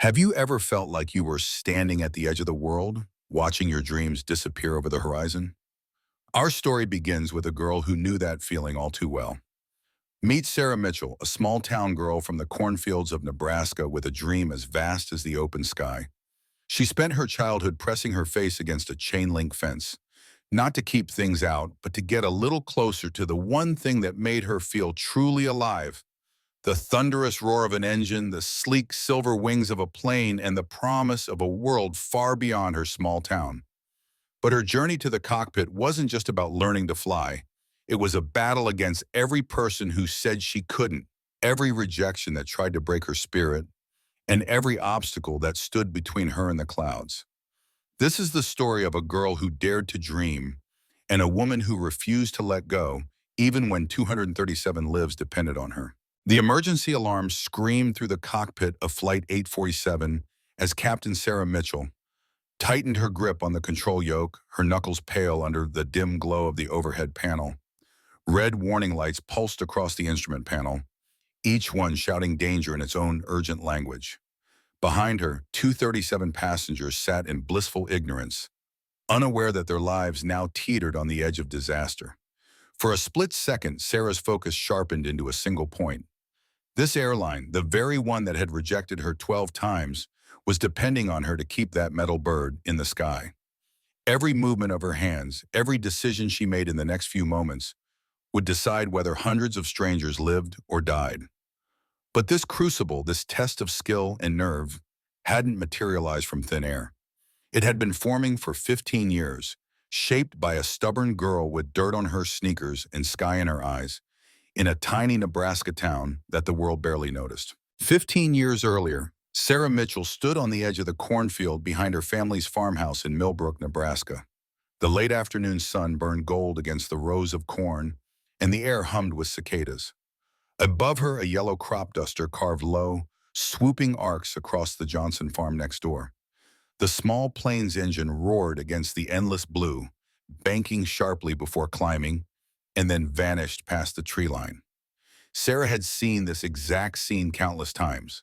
Have you ever felt like you were standing at the edge of the world, watching your dreams disappear over the horizon? Our story begins with a girl who knew that feeling all too well. Meet Sarah Mitchell, a small-town girl from the cornfields of Nebraska with a dream as vast as the open sky. She spent her childhood pressing her face against a chain-link fence, not to keep things out, but to get a little closer to the one thing that made her feel truly alive. The thunderous roar of an engine, the sleek silver wings of a plane, and the promise of a world far beyond her small town. But her journey to the cockpit wasn't just about learning to fly. It was a battle against every person who said she couldn't, every rejection that tried to break her spirit, and every obstacle that stood between her and the clouds. This is the story of a girl who dared to dream and a woman who refused to let go, even when 237 lives depended on her. The emergency alarm screamed through the cockpit of Flight 847 as Captain Sarah Mitchell tightened her grip on the control yoke, her knuckles pale under the dim glow of the overhead panel. Red warning lights pulsed across the instrument panel, each one shouting danger in its own urgent language. Behind her, 237 passengers sat in blissful ignorance, unaware that their lives now teetered on the edge of disaster. For a split second, Sarah's focus sharpened into a single point. This airline, the very one that had rejected her 12 times, was depending on her to keep that metal bird in the sky. Every movement of her hands, every decision she made in the next few moments, would decide whether hundreds of strangers lived or died. But this crucible, this test of skill and nerve, hadn't materialized from thin air. It had been forming for 15 years, shaped by a stubborn girl with dirt on her sneakers and sky in her eyes, in a tiny Nebraska town that the world barely noticed. 15 years earlier, Sarah Mitchell stood on the edge of the cornfield behind her family's farmhouse in Millbrook, Nebraska. The late afternoon sun burned gold against the rows of corn, and the air hummed with cicadas. Above her, a yellow crop duster carved low, swooping arcs across the Johnson farm next door. The small plane's engine roared against the endless blue, banking sharply before climbing, and then vanished past the tree line. Sarah had seen this exact scene countless times,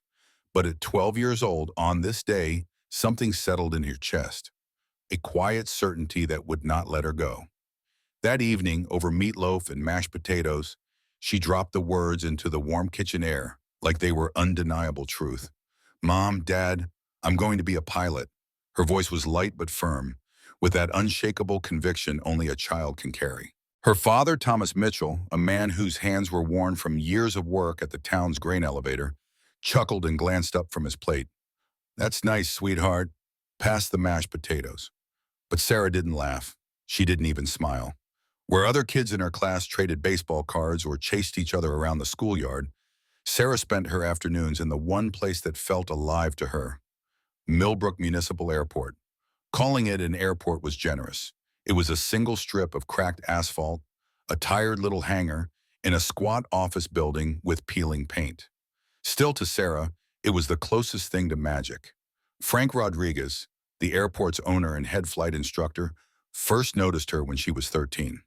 but at 12 years old, on this day, something settled in her chest, a quiet certainty that would not let her go. That evening, over meatloaf and mashed potatoes, she dropped the words into the warm kitchen air like they were undeniable truth. "Mom, Dad, I'm going to be a pilot." Her voice was light but firm, with that unshakable conviction only a child can carry. Her father, Thomas Mitchell, a man whose hands were worn from years of work at the town's grain elevator, chuckled and glanced up from his plate. "That's nice, sweetheart. Pass the mashed potatoes." But Sarah didn't laugh. She didn't even smile. Where other kids in her class traded baseball cards or chased each other around the schoolyard, Sarah spent her afternoons in the one place that felt alive to her, Millbrook Municipal Airport. Calling it an airport was generous. It was a single strip of cracked asphalt, a tired little hangar, and a squat office building with peeling paint. Still to Sarah, it was the closest thing to magic. Frank Rodriguez, the airport's owner and head flight instructor, first noticed her when she was 13.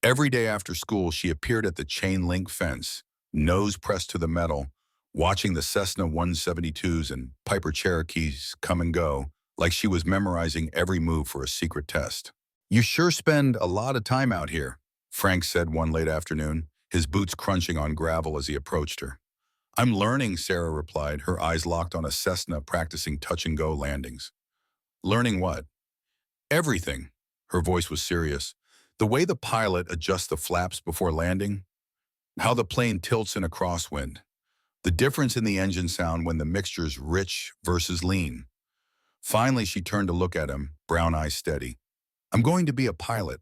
Every day after school, she appeared at the chain-link fence, nose pressed to the metal, watching the Cessna 172s and Piper Cherokees come and go, like she was memorizing every move for a secret test. "You sure spend a lot of time out here," Frank said one late afternoon, his boots crunching on gravel as he approached her. "I'm learning," Sarah replied, her eyes locked on a Cessna practicing touch-and-go landings. "Learning what?" "Everything." Her voice was serious. "The way the pilot adjusts the flaps before landing, how the plane tilts in a crosswind, the difference in the engine sound when the mixture's rich versus lean." Finally, she turned to look at him, brown eyes steady. "I'm going to be a pilot."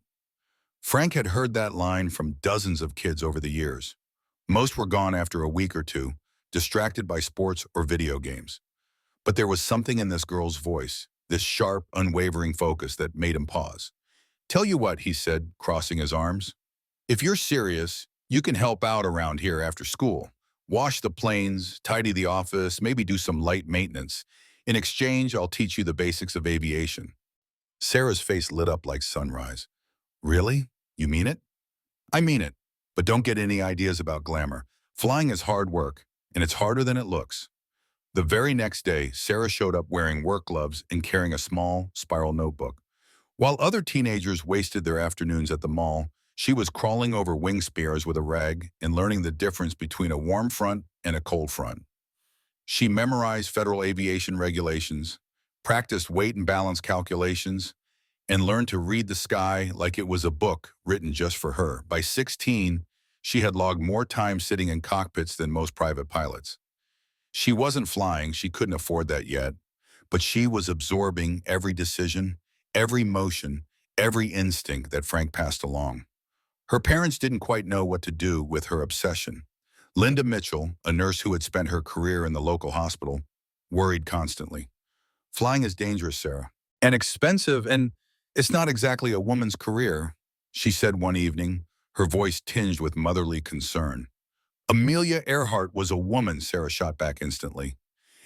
Frank had heard that line from dozens of kids over the years. Most were gone after a week or two, distracted by sports or video games. But there was something in this girl's voice, this sharp, unwavering focus that made him pause. "Tell you what," he said, crossing his arms. "If you're serious, you can help out around here after school. Wash the planes, tidy the office, maybe do some light maintenance. In exchange, I'll teach you the basics of aviation." Sarah's face lit up like sunrise. "Really? You mean it?" "I mean it. But don't get any ideas about glamour. Flying is hard work, and it's harder than it looks." The very next day, Sarah showed up wearing work gloves and carrying a small, spiral notebook. While other teenagers wasted their afternoons at the mall, she was crawling over wing spears with a rag and learning the difference between a warm front and a cold front. She memorized federal aviation regulations, practiced weight and balance calculations, and learned to read the sky like it was a book written just for her. By 16, she had logged more time sitting in cockpits than most private pilots. She wasn't flying, she couldn't afford that yet, but she was absorbing every decision, every motion, every instinct that Frank passed along. Her parents didn't quite know what to do with her obsession. Linda Mitchell, a nurse who had spent her career in the local hospital, worried constantly. Flying is dangerous, Sarah, and expensive, and it's not exactly a woman's career, she said one evening, her voice tinged with motherly concern. Amelia Earhart was a woman, Sarah shot back instantly.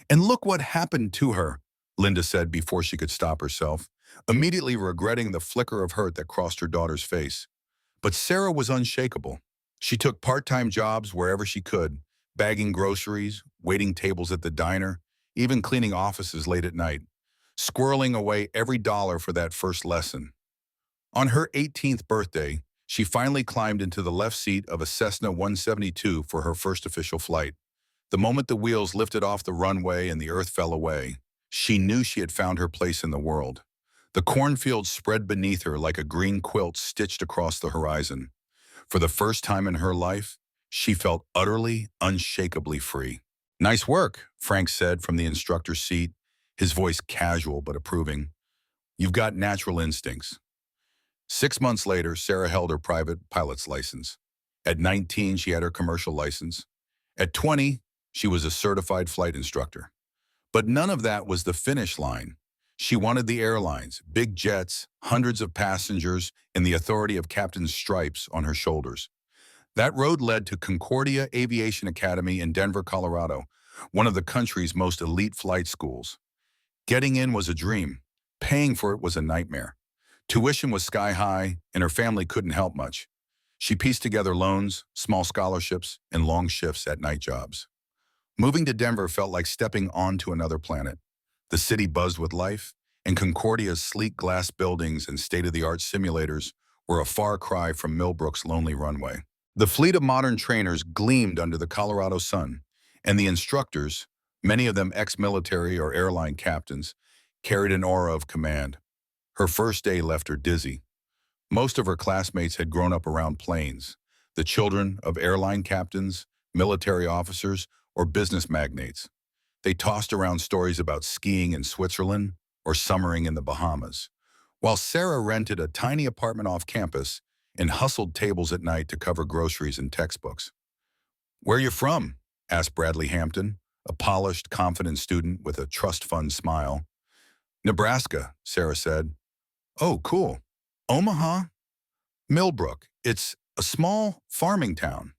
And look what happened to her, Linda said before she could stop herself, immediately regretting the flicker of hurt that crossed her daughter's face. But Sarah was unshakable. She took part-time jobs wherever she could, bagging groceries, waiting tables at the diner, even cleaning offices late at night, squirreling away every dollar for that first lesson. On her 18th birthday, she finally climbed into the left seat of a Cessna 172 for her first official flight. The moment the wheels lifted off the runway and the earth fell away, she knew she had found her place in the world. The cornfields spread beneath her like a green quilt stitched across the horizon. For the first time in her life, she felt utterly, unshakably free. Nice work, Frank said from the instructor's seat, his voice casual but approving. You've got natural instincts. 6 months later, Sarah held her private pilot's license. At 19, she had her commercial license. At 20, she was a certified flight instructor. But none of that was the finish line. She wanted the airlines, big jets, hundreds of passengers, and the authority of captain's stripes on her shoulders. That road led to Concordia Aviation Academy in Denver, Colorado, one of the country's most elite flight schools. Getting in was a dream. Paying for it was a nightmare. Tuition was sky high, and her family couldn't help much. She pieced together loans, small scholarships, and long shifts at night jobs. Moving to Denver felt like stepping onto another planet. The city buzzed with life, and Concordia's sleek glass buildings and state-of-the-art simulators were a far cry from Millbrook's lonely runway. The fleet of modern trainers gleamed under the Colorado sun, and the instructors, many of them ex-military or airline captains, carried an aura of command. Her first day left her dizzy. Most of her classmates had grown up around planes, the children of airline captains, military officers, or business magnates. They tossed around stories about skiing in Switzerland or summering in the Bahamas, while Sarah rented a tiny apartment off campus and hustled tables at night to cover groceries and textbooks. "Where you from?" asked Bradley Hampton, a polished, confident student with a trust fund smile. "Nebraska," Sarah said. "Oh, cool. Omaha?" "Millbrook. It's a small farming town."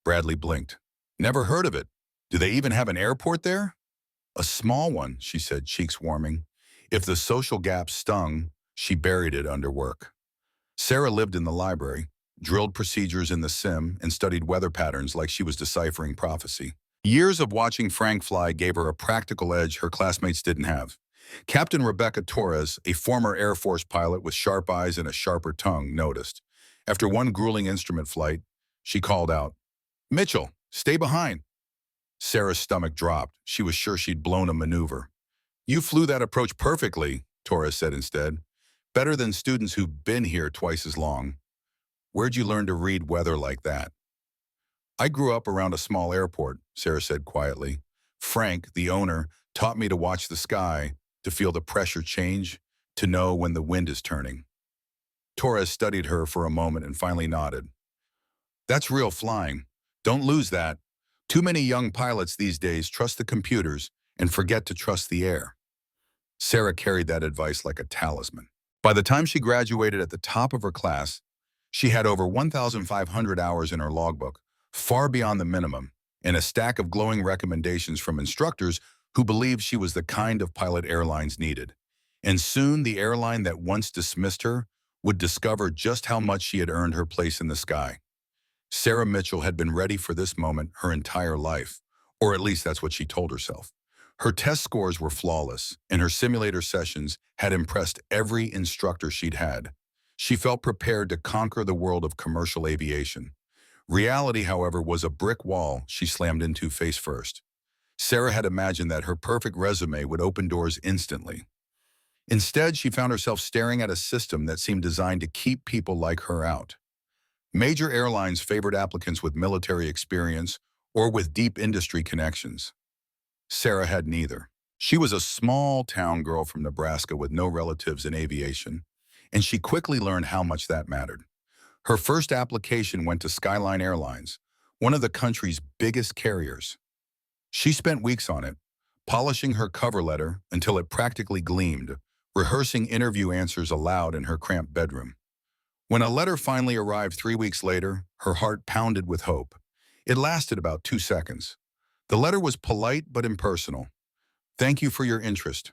Bradley blinked. "Never heard of it. Do they even have an airport there?" "A small one," she said, cheeks warming. If the social gap stung, she buried it under work. Sarah lived in the library, drilled procedures in the sim, and studied weather patterns like she was deciphering prophecy. Years of watching Frank fly gave her a practical edge her classmates didn't have. Captain Rebecca Torres, a former Air Force pilot with sharp eyes and a sharper tongue, noticed. After one grueling instrument flight, she called out, "Mitchell, stay behind." Sarah's stomach dropped. She was sure she'd blown a maneuver. "You flew that approach perfectly," Torres said instead. "Better than students who've been here twice as long." "Where'd you learn to read weather like that?" "I grew up around a small airport," Sarah said quietly. "Frank, the owner, taught me to watch the sky, to feel the pressure change, to know when the wind is turning." Torres studied her for a moment and finally nodded. "That's real flying. Don't lose that. Too many young pilots these days trust the computers and forget to trust the air." Sarah carried that advice like a talisman. By the time she graduated at the top of her class, she had over 1,500 hours in her logbook, far beyond the minimum, and a stack of glowing recommendations from instructors who believed she was the kind of pilot airlines needed. And soon the airline that once dismissed her would discover just how much she had earned her place in the sky. Sarah Mitchell had been ready for this moment her entire life, or at least that's what she told herself. Her test scores were flawless, and her simulator sessions had impressed every instructor she'd had. She felt prepared to conquer the world of commercial aviation. Reality, however, was a brick wall she slammed into face first. Sarah had imagined that her perfect resume would open doors instantly. Instead, she found herself staring at a system that seemed designed to keep people like her out. Major airlines favored applicants with military experience or with deep industry connections. Sarah had neither. She was a small-town girl from Nebraska with no relatives in aviation, and she quickly learned how much that mattered. Her first application went to Skyline Airlines, one of the country's biggest carriers. She spent weeks on it, polishing her cover letter until it practically gleamed, rehearsing interview answers aloud in her cramped bedroom. When a letter finally arrived 3 weeks later, her heart pounded with hope. It lasted about 2 seconds. The letter was polite but impersonal. "Thank you for your interest.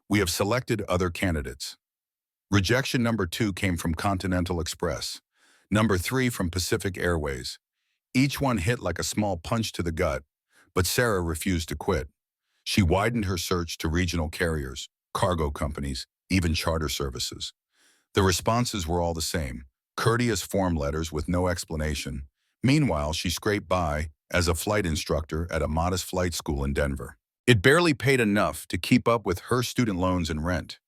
We have selected other candidates." Rejection number 2 came from Continental Express. Number 3 from Pacific Airways. Each one hit like a small punch to the gut, but Sarah refused to quit. She widened her search to regional carriers, cargo companies, even charter services. The responses were all the same, courteous form letters with no explanation. Meanwhile, she scraped by as a flight instructor at a modest flight school in Denver. It barely paid enough to keep up with her student loans and rent.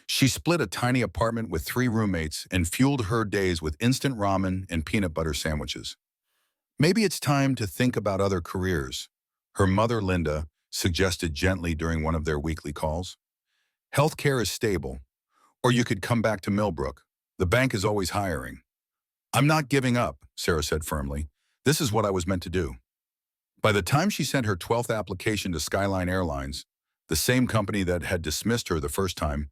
She split a tiny apartment with 3 roommates and fueled her days with instant ramen and peanut butter sandwiches. "Maybe it's time to think about other careers," her mother, Linda, suggested gently during one of their weekly calls. "Healthcare is stable, or you could come back to Millbrook. The bank is always hiring." "I'm not giving up," Sarah said firmly. "This is what I was meant to do." By the time she sent her 12th application to Skyline Airlines, the same company that had dismissed her the first time,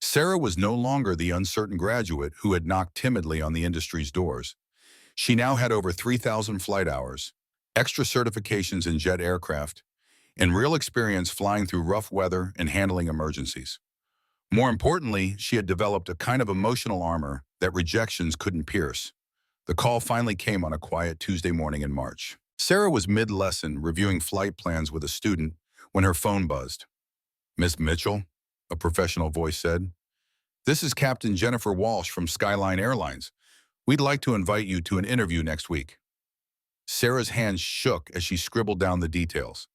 Sarah was no longer the uncertain graduate who had knocked timidly on the industry's doors. She now had over 3,000 flight hours, extra certifications in jet aircraft, and real experience flying through rough weather and handling emergencies. More importantly, she had developed a kind of emotional armor that rejections couldn't pierce. The call finally came on a quiet Tuesday morning in March. Sarah was mid-lesson reviewing flight plans with a student when her phone buzzed. "Miss Mitchell," a professional voice said, "this is Captain Jennifer Walsh from Skyline Airlines. We'd like to invite you to an interview next week." Sarah's hands shook as she scribbled down the details.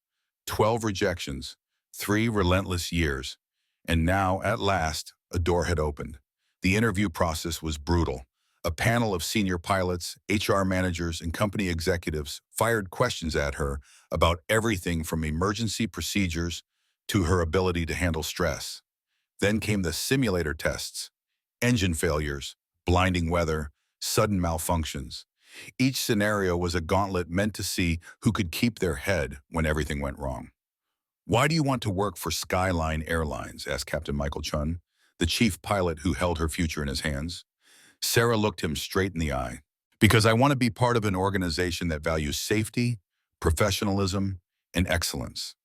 12 rejections, 3 relentless years, and now, at last, a door had opened. The interview process was brutal. A panel of senior pilots, HR managers, and company executives fired questions at her about everything from emergency procedures to her ability to handle stress. Then came the simulator tests, engine failures, blinding weather, sudden malfunctions. Each scenario was a gauntlet meant to see who could keep their head when everything went wrong. "Why do you want to work for Skyline Airlines?" asked Captain Michael Chun, the chief pilot who held her future in his hands. Sarah looked him straight in the eye. "Because I want to be part of an organization that values safety, professionalism, and excellence.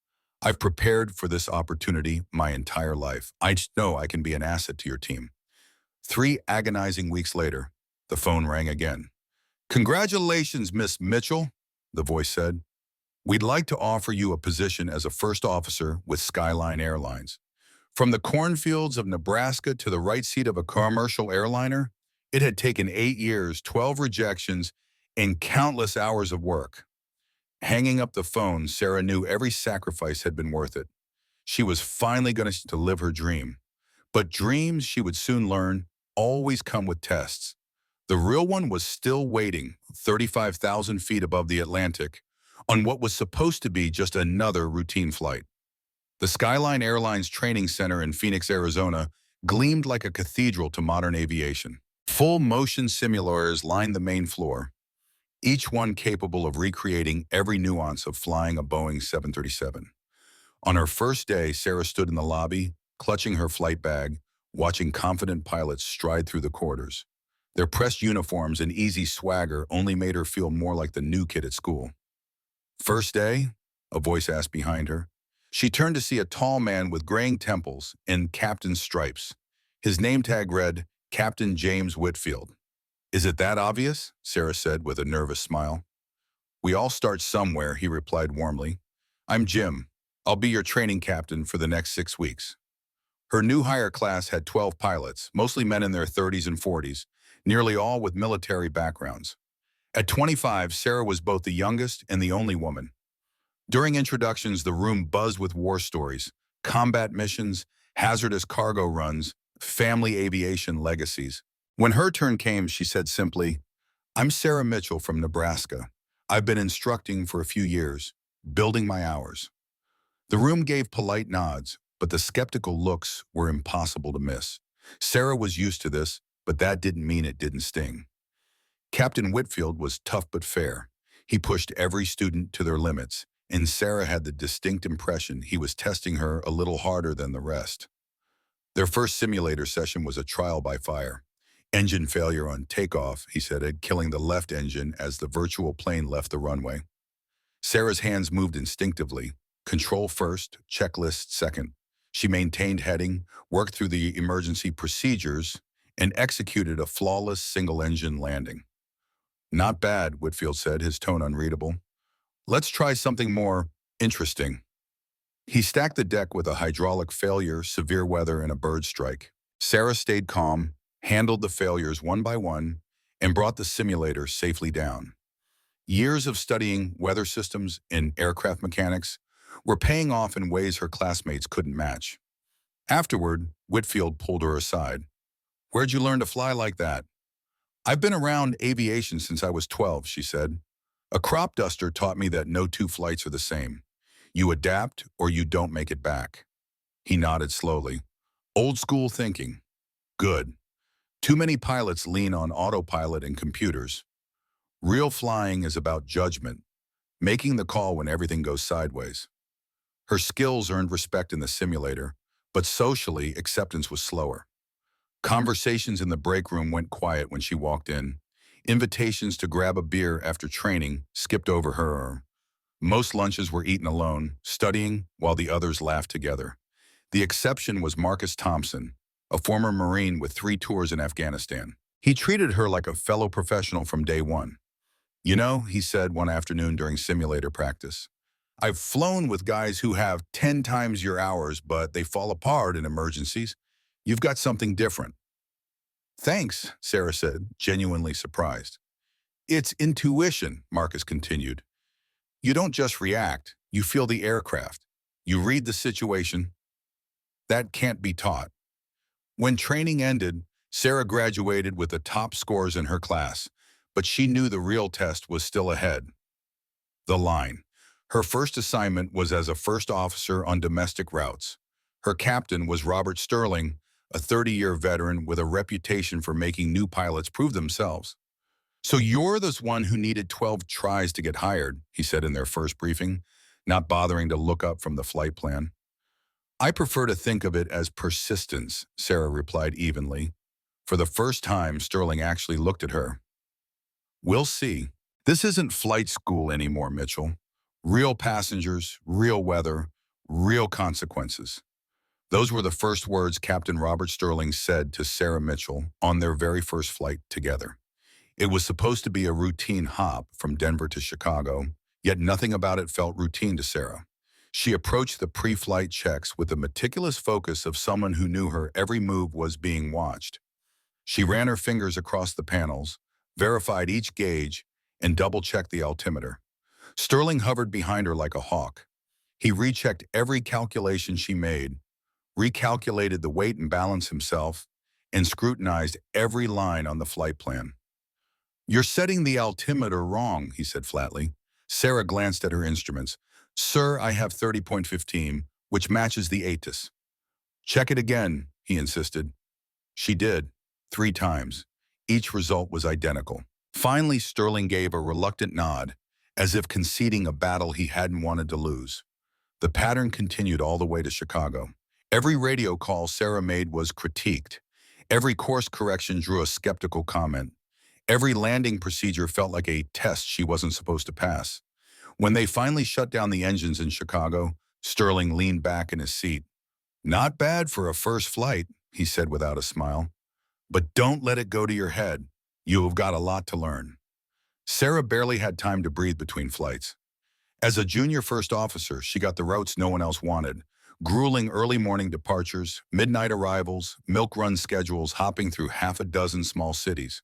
I've prepared for this opportunity my entire life. I just know I can be an asset to your team." 3 agonizing weeks later, the phone rang again. "Congratulations, Miss Mitchell," the voice said. "We'd like to offer you a position as a first officer with Skyline Airlines. From the cornfields of Nebraska to the right seat of a commercial airliner, it had taken 8 years, 12 rejections, and countless hours of work." Hanging up the phone, Sarah knew every sacrifice had been worth it. She was finally going to live her dream. But dreams, she would soon learn, always come with tests. The real one was still waiting, 35,000 feet above the Atlantic, on what was supposed to be just another routine flight. The Skyline Airlines Training Center in Phoenix, Arizona, gleamed like a cathedral to modern aviation. Full-motion simulators lined the main floor, each one capable of recreating every nuance of flying a Boeing 737. On her first day, Sarah stood in the lobby, clutching her flight bag, watching confident pilots stride through the corridors. Their pressed uniforms and easy swagger only made her feel more like the new kid at school. "First day?" a voice asked behind her. She turned to see a tall man with graying temples and captain's stripes. His name tag read, Captain James Whitfield. "Is it that obvious?" Sarah said with a nervous smile. "We all start somewhere," he replied warmly. "I'm Jim. I'll be your training captain for the next 6 weeks. Her new hire class had 12 pilots, mostly men in their 30s and 40s, nearly all with military backgrounds. At 25, Sarah was both the youngest and the only woman. During introductions, the room buzzed with war stories, combat missions, hazardous cargo runs, family aviation legacies. When her turn came, she said simply, "I'm Sarah Mitchell from Nebraska. I've been instructing for a few years, building my hours." The room gave polite nods, but the skeptical looks were impossible to miss. Sarah was used to this, but that didn't mean it didn't sting. Captain Whitfield was tough but fair. He pushed every student to their limits, and Sarah had the distinct impression he was testing her a little harder than the rest. Their first simulator session was a trial by fire. Engine failure on takeoff, he said, killing the left engine as the virtual plane left the runway. Sarah's hands moved instinctively. Control first, checklist second. She maintained heading, worked through the emergency procedures, and executed a flawless single-engine landing. "Not bad," Whitfield said, his tone unreadable. "Let's try something more interesting." He stacked the deck with a hydraulic failure, severe weather, and a bird strike. Sarah stayed calm, handled the failures one by one, and brought the simulator safely down. Years of studying weather systems and aircraft mechanics were paying off in ways her classmates couldn't match. Afterward, Whitfield pulled her aside. "Where'd you learn to fly like that?" "I've been around aviation since I was 12, she said. "A crop duster taught me that no two flights are the same. You adapt or you don't make it back." He nodded slowly. "Old school thinking. Good. Too many pilots lean on autopilot and computers. Real flying is about judgment, making the call when everything goes sideways." Her skills earned respect in the simulator, but socially, acceptance was slower. Conversations in the break room went quiet when she walked in. Invitations to grab a beer after training skipped over her. Most lunches were eaten alone, studying while the others laughed together. The exception was Marcus Thompson, a former Marine with 3 tours in Afghanistan. He treated her like a fellow professional from day one. "You know," he said one afternoon during simulator practice, "I've flown with guys who have 10 times your hours, but they fall apart in emergencies. You've got something different." "Thanks," Sarah said, genuinely surprised. "It's intuition," Marcus continued. "You don't just react, you feel the aircraft. You read the situation. That can't be taught." When training ended, Sarah graduated with the top scores in her class, but she knew the real test was still ahead. The line. Her first assignment was as a first officer on domestic routes. Her captain was Robert Sterling, a 30-year veteran with a reputation for making new pilots prove themselves. "So you're the one who needed 12 tries to get hired," he said in their first briefing, not bothering to look up from the flight plan. "I prefer to think of it as persistence," Sarah replied evenly. For the first time, Sterling actually looked at her. "We'll see. This isn't flight school anymore, Mitchell. Real passengers, real weather, real consequences." Those were the first words Captain Robert Sterling said to Sarah Mitchell on their very first flight together. It was supposed to be a routine hop from Denver to Chicago, yet nothing about it felt routine to Sarah. She approached the pre-flight checks with the meticulous focus of someone who knew her every move was being watched. She ran her fingers across the panels, verified each gauge, and double-checked the altimeter. Sterling hovered behind her like a hawk. He rechecked every calculation she made, recalculated the weight and balance himself, and scrutinized every line on the flight plan. "You're setting the altimeter wrong," he said flatly. Sarah glanced at her instruments. "Sir, I have 30.15, which matches the ATIS." "Check it again," he insisted. She did, 3 times. Each result was identical. Finally, Sterling gave a reluctant nod, as if conceding a battle he hadn't wanted to lose. The pattern continued all the way to Chicago. Every radio call Sarah made was critiqued. Every course correction drew a skeptical comment. Every landing procedure felt like a test she wasn't supposed to pass. When they finally shut down the engines in Chicago, Sterling leaned back in his seat. "Not bad for a first flight," he said without a smile. "But don't let it go to your head. You have got a lot to learn." Sarah barely had time to breathe between flights. As a junior first officer, she got the routes no one else wanted. Grueling early morning departures, midnight arrivals, milk run schedules hopping through half a dozen small cities.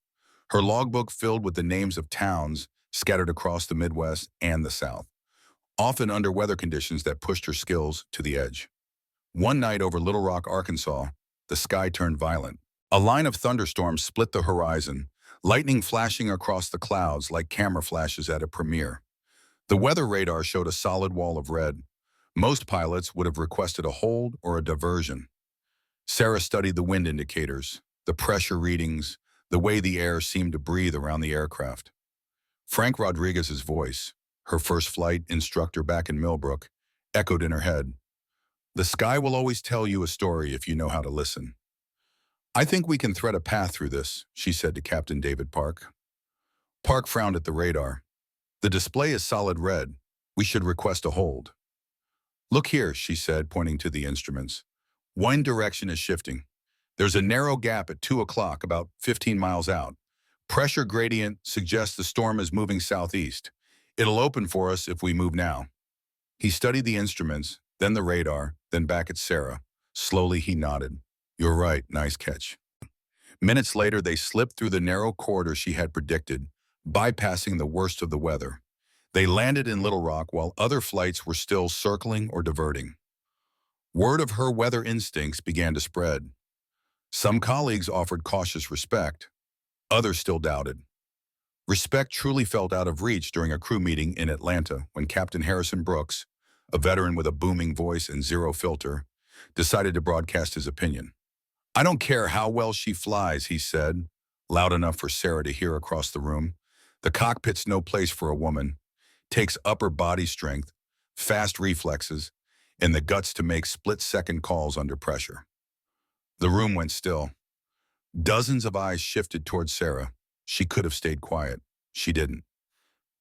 Her logbook filled with the names of towns scattered across the Midwest and the South, often under weather conditions that pushed her skills to the edge. One night over Little Rock, Arkansas, the sky turned violent. A line of thunderstorms split the horizon, lightning flashing across the clouds like camera flashes at a premiere. The weather radar showed a solid wall of red. Most pilots would have requested a hold or a diversion. Sarah studied the wind indicators, the pressure readings, the way the air seemed to breathe around the aircraft. Frank Rodriguez's voice, her first flight instructor back in Millbrook, echoed in her head. The sky will always tell you a story if you know how to listen. I think we can thread a path through this, she said to Captain David Park. Park frowned at the radar. The display is solid red. We should request a hold. Look here, she said, pointing to the instruments. Wind direction is shifting. There's a narrow gap at 2 o'clock, about 15 miles out. Pressure gradient suggests the storm is moving southeast. It'll open for us if we move now. He studied the instruments, then the radar, then back at Sarah. Slowly he nodded. You're right, nice catch. Minutes later, they slipped through the narrow corridor she had predicted, bypassing the worst of the weather. They landed in Little Rock while other flights were still circling or diverting. Word of her weather instincts began to spread. Some colleagues offered cautious respect. Others still doubted. Respect truly felt out of reach during a crew meeting in Atlanta when Captain Harrison Brooks, a veteran with a booming voice and zero filter, decided to broadcast his opinion. I don't care how well she flies, he said, loud enough for Sarah to hear across the room. The cockpit's no place for a woman. Takes upper body strength, fast reflexes, and the guts to make split-second calls under pressure. The room went still. Dozens of eyes shifted towards Sarah. She could have stayed quiet. She didn't.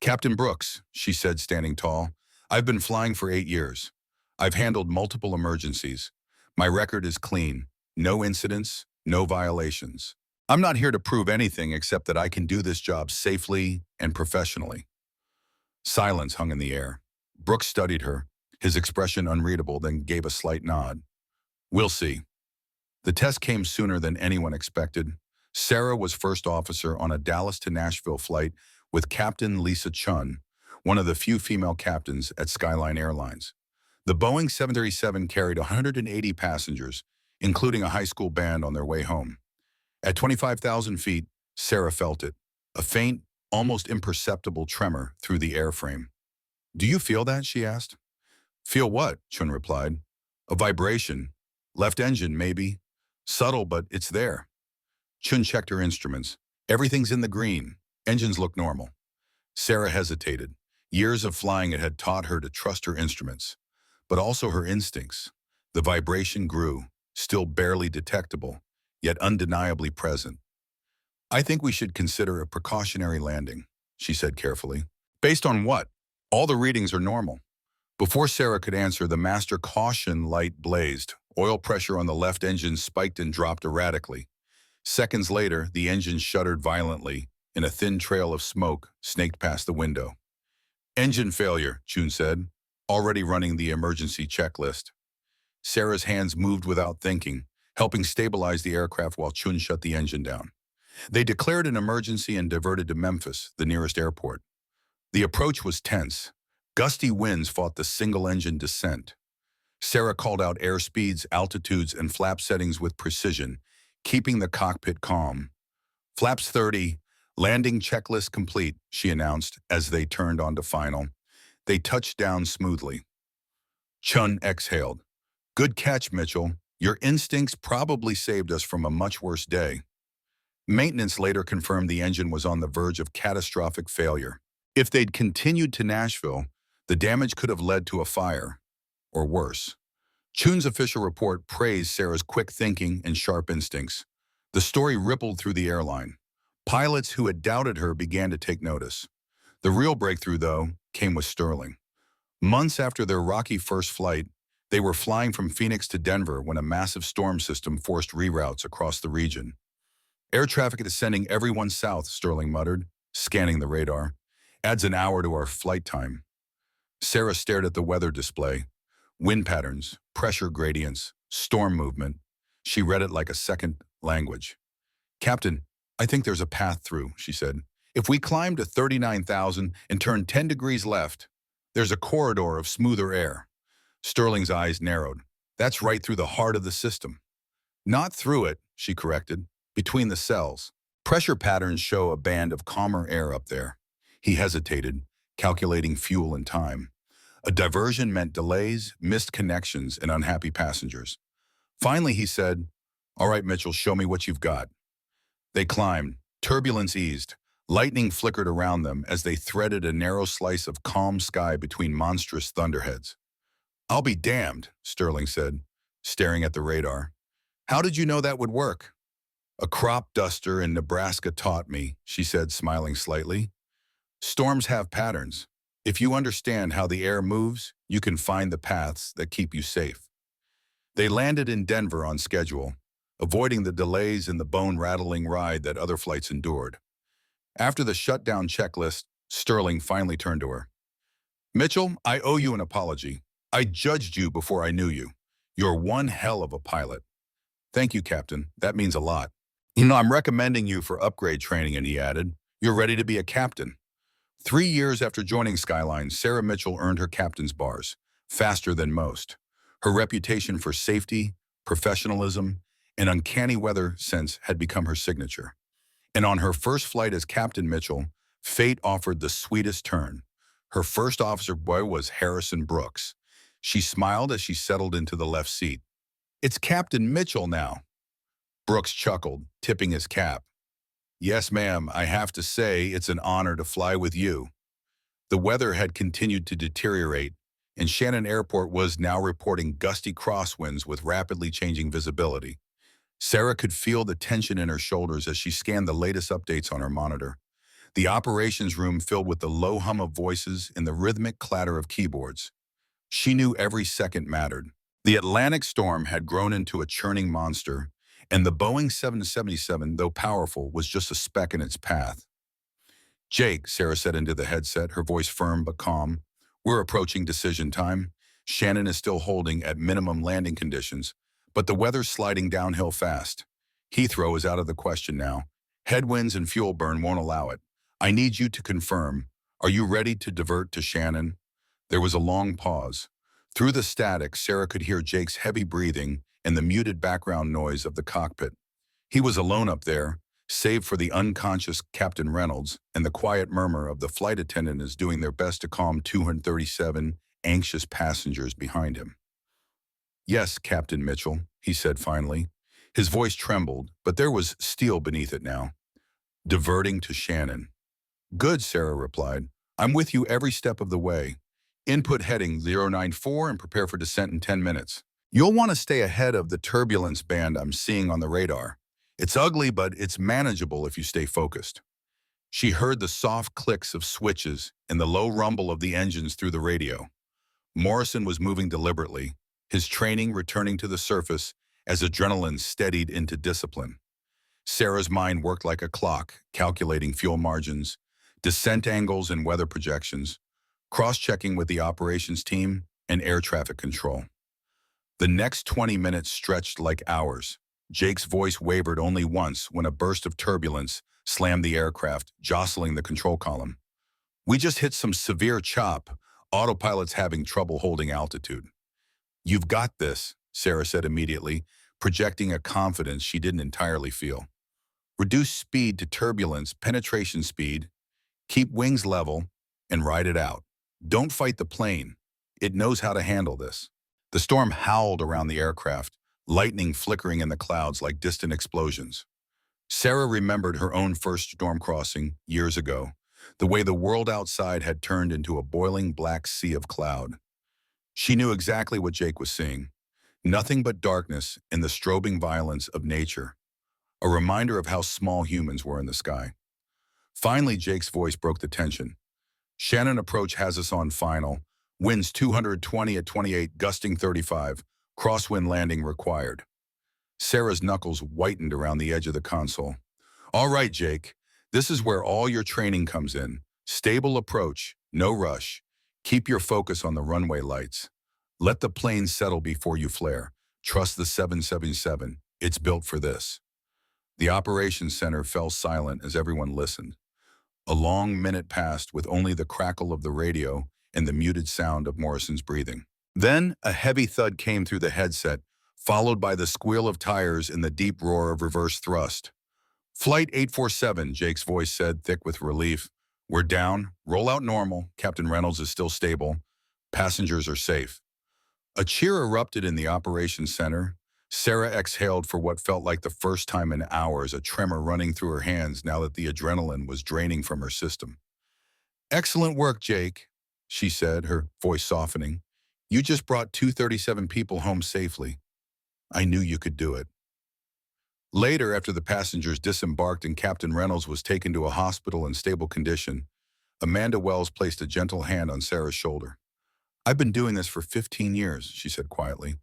Captain Brooks, she said, standing tall, I've been flying for 8 years. I've handled multiple emergencies. My record is clean. No incidents, no violations. I'm not here to prove anything except that I can do this job safely and professionally. Silence hung in the air. Brooks studied her, his expression unreadable, then gave a slight nod. We'll see. The test came sooner than anyone expected. Sarah was first officer on a Dallas to Nashville flight with Captain Lisa Chun, one of the few female captains at Skyline Airlines. The Boeing 737 carried 180 passengers, including a high school band on their way home. At 25,000 feet, Sarah felt it, a faint, almost imperceptible tremor through the airframe. Do you feel that? She asked. Feel what? Chun replied. A vibration. Left engine, maybe. Subtle, but it's there. Chun checked her instruments. Everything's in the green. Engines look normal. Sarah hesitated. Years of flying had taught her to trust her instruments, but also her instincts. The vibration grew, still barely detectable, yet undeniably present. I think we should consider a precautionary landing, she said carefully. Based on what? All the readings are normal. Before Sarah could answer, the master caution light blazed. Oil pressure on the left engine spiked and dropped erratically. Seconds later, the engine shuddered violently, and a thin trail of smoke snaked past the window. Engine failure, Chun said, already running the emergency checklist. Sarah's hands moved without thinking, helping stabilize the aircraft while Chun shut the engine down. They declared an emergency and diverted to Memphis, the nearest airport. The approach was tense. Gusty winds fought the single-engine descent. Sarah called out airspeeds, altitudes, and flap settings with precision, keeping the cockpit calm. Flaps 30, landing checklist complete, she announced as they turned onto final. They touched down smoothly. Chun exhaled. Good catch, Mitchell. Your instincts probably saved us from a much worse day. Maintenance later confirmed the engine was on the verge of catastrophic failure. If they'd continued to Nashville, the damage could have led to a fire, or worse. Chun's official report praised Sarah's quick thinking and sharp instincts. The story rippled through the airline. Pilots who had doubted her began to take notice. The real breakthrough, though, came with Sterling. Months after their rocky first flight, they were flying from Phoenix to Denver when a massive storm system forced reroutes across the region. Air traffic is sending everyone south, Sterling muttered, scanning the radar. Adds an hour to our flight time. Sarah stared at the weather display. Wind patterns, pressure gradients, storm movement. She read it like a second language. "Captain, I think there's a path through," she said. "If we climb to 39,000 and turn 10 degrees left, there's a corridor of smoother air." Sterling's eyes narrowed. "That's right through the heart of the system." "Not through it," she corrected. "Between the cells. Pressure patterns show a band of calmer air up there." He hesitated, calculating fuel and time. A diversion meant delays, missed connections, and unhappy passengers. Finally, he said, "All right, Mitchell, show me what you've got." They climbed. Turbulence eased. Lightning flickered around them as they threaded a narrow slice of calm sky between monstrous thunderheads. "I'll be damned," Sterling said, staring at the radar. "How did you know that would work?" "A crop duster in Nebraska taught me," she said, smiling slightly. "Storms have patterns. If you understand how the air moves, you can find the paths that keep you safe." They landed in Denver on schedule, avoiding the delays and the bone-rattling ride that other flights endured. After the shutdown checklist, Sterling finally turned to her. "Mitchell, I owe you an apology. I judged you before I knew you. You're one hell of a pilot." "Thank you, Captain. That means a lot." I'm recommending you for upgrade training," and he added. "You're ready to be a captain." 3 years after joining Skyline, Sarah Mitchell earned her captain's bars, faster than most. Her reputation for safety, professionalism, and uncanny weather sense had become her signature. And on her first flight as Captain Mitchell, fate offered the sweetest turn. Her first officer boy was Harrison Brooks. She smiled as she settled into the left seat. "It's Captain Mitchell now." Brooks chuckled, tipping his cap. "Yes, ma'am, I have to say it's an honor to fly with you." The weather had continued to deteriorate, and Shannon Airport was now reporting gusty crosswinds with rapidly changing visibility. Sarah could feel the tension in her shoulders as she scanned the latest updates on her monitor. The operations room filled with the low hum of voices and the rhythmic clatter of keyboards. She knew every second mattered. The Atlantic storm had grown into a churning monster, and the Boeing 777, though powerful, was just a speck in its path. "Jake," Sarah said into the headset, her voice firm but calm, "we're approaching decision time. Shannon is still holding at minimum landing conditions, but the weather's sliding downhill fast. Heathrow is out of the question now. Headwinds and fuel burn won't allow it. I need you to confirm. Are you ready to divert to Shannon?" There was a long pause. Through the static, Sarah could hear Jake's heavy breathing and the muted background noise of the cockpit. He was alone up there, save for the unconscious Captain Reynolds and the quiet murmur of the flight attendants doing their best to calm 237 anxious passengers behind him. "Yes, Captain Mitchell," he said finally. His voice trembled, but there was steel beneath it now. "Diverting to Shannon." "Good," Sarah replied. "I'm with you every step of the way. Input heading 094 and prepare for descent in 10 minutes. You'll want to stay ahead of the turbulence band I'm seeing on the radar. It's ugly, but it's manageable if you stay focused." She heard the soft clicks of switches and the low rumble of the engines through the radio. Morrison was moving deliberately, his training returning to the surface as adrenaline steadied into discipline. Sarah's mind worked like a clock, calculating fuel margins, descent angles and weather projections, cross-checking with the operations team and air traffic control. The next 20 minutes stretched like hours. Jake's voice wavered only once when a burst of turbulence slammed the aircraft, jostling the control column. "We just hit some severe chop. Autopilot's having trouble holding altitude." "You've got this," Sarah said immediately, projecting a confidence she didn't entirely feel. "Reduce speed to turbulence, penetration speed, keep wings level, and ride it out. Don't fight the plane. It knows how to handle this." The storm howled around the aircraft, lightning flickering in the clouds like distant explosions. Sarah remembered her own first storm crossing years ago, the way the world outside had turned into a boiling black sea of cloud. She knew exactly what Jake was seeing. Nothing but darkness and the strobing violence of nature, a reminder of how small humans were in the sky. Finally, Jake's voice broke the tension. "Shannon approach has us on final. Winds 220 at 28, gusting 35. Crosswind landing required." Sarah's knuckles whitened around the edge of the console. "All right, Jake. This is where all your training comes in. Stable approach, no rush. Keep your focus on the runway lights. Let the plane settle before you flare. Trust the 777. It's built for this." The operations center fell silent as everyone listened. A long minute passed with only the crackle of the radio and the muted sound of Morrison's breathing. Then a heavy thud came through the headset, followed by the squeal of tires and the deep roar of reverse thrust. "Flight 847, Jake's voice said, thick with relief. "We're down. Roll out normal. Captain Reynolds is still stable. Passengers are safe." A cheer erupted in the operations center. Sarah exhaled for what felt like the first time in hours, a tremor running through her hands now that the adrenaline was draining from her system. "Excellent work, Jake," she said, her voice softening. "You just brought 237 people home safely. I knew you could do it." Later, after the passengers disembarked and Captain Reynolds was taken to a hospital in stable condition, Amanda Wells placed a gentle hand on Sarah's shoulder. "I've been doing this for 15 years, she said quietly.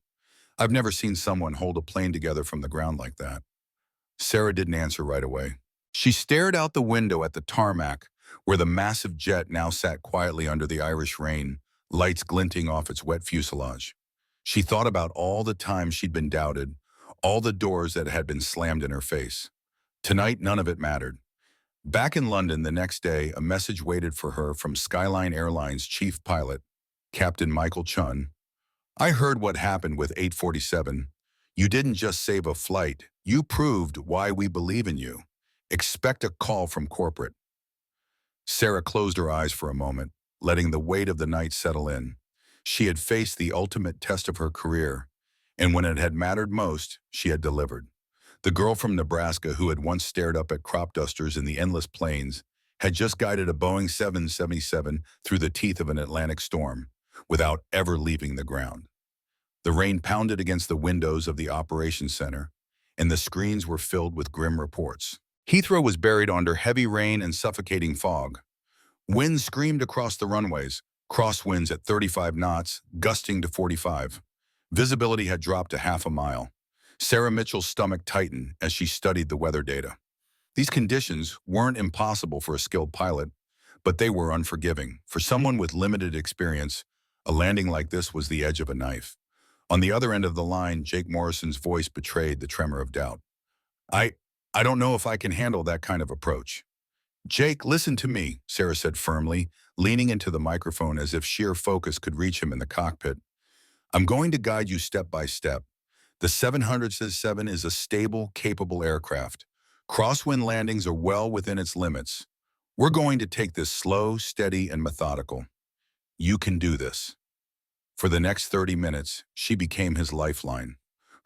"I've never seen someone hold a plane together from the ground like that." Sarah didn't answer right away. She stared out the window at the tarmac, where the massive jet now sat quietly under the Irish rain, lights glinting off its wet fuselage. She thought about all the times she'd been doubted, all the doors that had been slammed in her face. Tonight, none of it mattered. Back in London the next day, a message waited for her from Skyline Airlines chief pilot, Captain Michael Chun. "I heard what happened with 847. You didn't just save a flight. You proved why we believe in you. Expect a call from corporate." Sarah closed her eyes for a moment, letting the weight of the night settle in. She had faced the ultimate test of her career, and when it had mattered most, she had delivered. The girl from Nebraska who had once stared up at crop dusters in the endless plains had just guided a Boeing 777 through the teeth of an Atlantic storm without ever leaving the ground. The rain pounded against the windows of the operations center, and the screens were filled with grim reports. Heathrow was buried under heavy rain and suffocating fog. Winds screamed across the runways, crosswinds at 35 knots, gusting to 45. Visibility had dropped to half a mile. Sarah Mitchell's stomach tightened as she studied the weather data. These conditions weren't impossible for a skilled pilot, but they were unforgiving. For someone with limited experience, a landing like this was the edge of a knife. On the other end of the line, Jake Morrison's voice betrayed the tremor of doubt. I don't know if I can handle that kind of approach." "Jake, listen to me," Sarah said firmly, leaning into the microphone as if sheer focus could reach him in the cockpit. "I'm going to guide you step by step. The 777 is a stable, capable aircraft. Crosswind landings are well within its limits. We're going to take this slow, steady, and methodical. You can do this." For the next 30 minutes, she became his lifeline.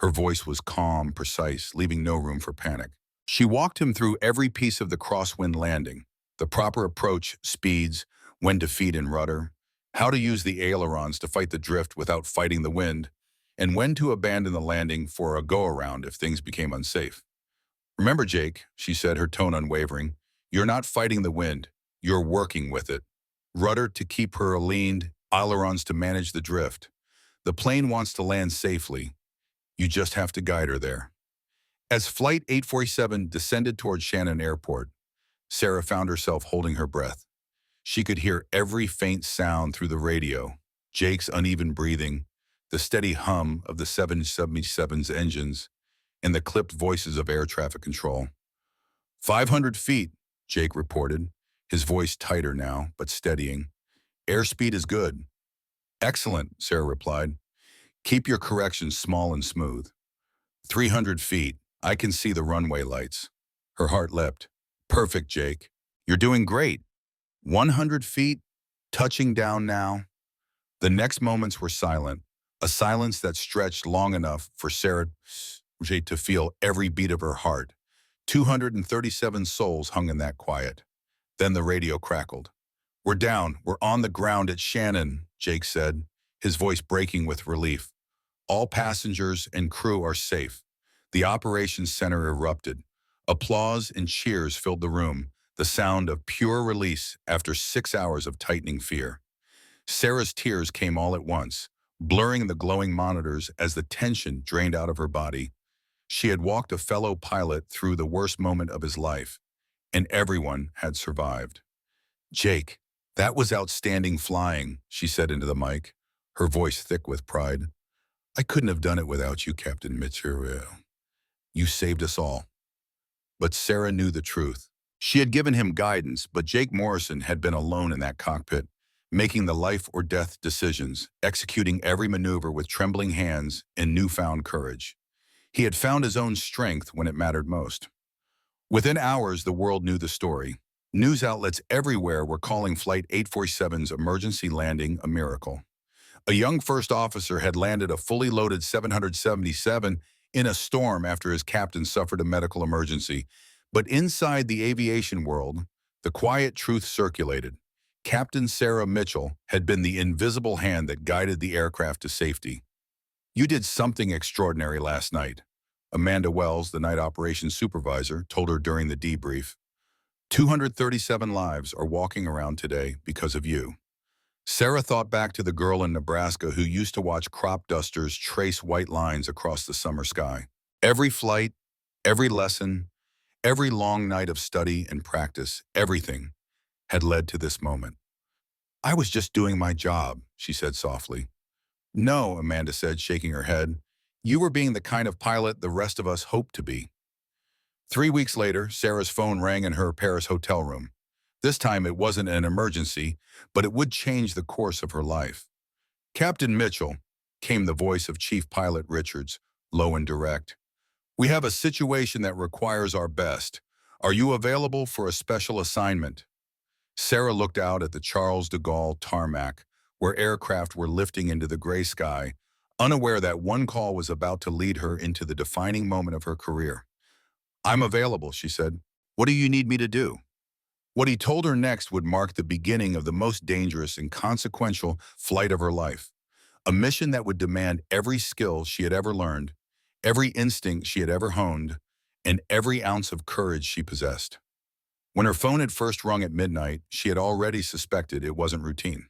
Her voice was calm, precise, leaving no room for panic. She walked him through every piece of the crosswind landing, the proper approach, speeds, when to feed and rudder, how to use the ailerons to fight the drift without fighting the wind, and when to abandon the landing for a go-around if things became unsafe. "Remember, Jake," she said, her tone unwavering, "you're not fighting the wind, you're working with it. Rudder to keep her leaned, ailerons to manage the drift. The plane wants to land safely. You just have to guide her there." As Flight 847 descended toward Shannon Airport, Sarah found herself holding her breath. She could hear every faint sound through the radio, Jake's uneven breathing, the steady hum of the 777's engines, and the clipped voices of air traffic control. 500 feet, Jake reported, his voice tighter now, but steadying. "Airspeed is good." "Excellent," Sarah replied. "Keep your corrections small and smooth." 300 feet. I can see the runway lights. Her heart leapt. "Perfect, Jake. You're doing great." 100 feet. Touching down now. The next moments were silent, a silence that stretched long enough for Sarah to feel every beat of her heart. 237 souls hung in that quiet. Then the radio crackled. "We're down. We're on the ground at Shannon," Jake said, his voice breaking with relief. "All passengers and crew are safe." The operations center erupted. Applause and cheers filled the room, the sound of pure release after 6 hours of tightening fear. Sarah's tears came all at once, blurring the glowing monitors as the tension drained out of her body. She had walked a fellow pilot through the worst moment of his life, and everyone had survived. "Jake, That was outstanding flying, she said into the mic, her voice thick with pride. I couldn't have done it without you, Captain Mitchell. You saved us all. But Sarah knew the truth. She had given him guidance, but Jake Morrison had been alone in that cockpit, making the life or death decisions, executing every maneuver with trembling hands and newfound courage. He had found his own strength when it mattered most. Within hours, the world knew the story. News outlets everywhere were calling Flight 847's emergency landing a miracle. A young first officer had landed a fully loaded 777 in a storm after his captain suffered a medical emergency. But inside the aviation world, the quiet truth circulated. Captain Sarah Mitchell had been the invisible hand that guided the aircraft to safety. You did something extraordinary last night, Amanda Wells, the night operations supervisor, told her during the debrief. 237 lives are walking around today because of you. Sarah thought back to the girl in Nebraska who used to watch crop dusters trace white lines across the summer sky. Every flight, every lesson, every long night of study and practice, everything had led to this moment. I was just doing my job, she said softly. No, Amanda said, shaking her head. You were being the kind of pilot the rest of us hoped to be. 3 weeks later, Sarah's phone rang in her Paris hotel room. This time it wasn't an emergency, but it would change the course of her life. Captain Mitchell, came the voice of Chief Pilot Richards, low and direct. We have a situation that requires our best. Are you available for a special assignment? Sarah looked out at the Charles de Gaulle tarmac, where aircraft were lifting into the gray sky, unaware that one call was about to lead her into the defining moment of her career. I'm available, she said. What do you need me to do? What he told her next would mark the beginning of the most dangerous and consequential flight of her life, a mission that would demand every skill she had ever learned, every instinct she had ever honed, and every ounce of courage she possessed. When her phone had first rung at midnight, she had already suspected it wasn't routine.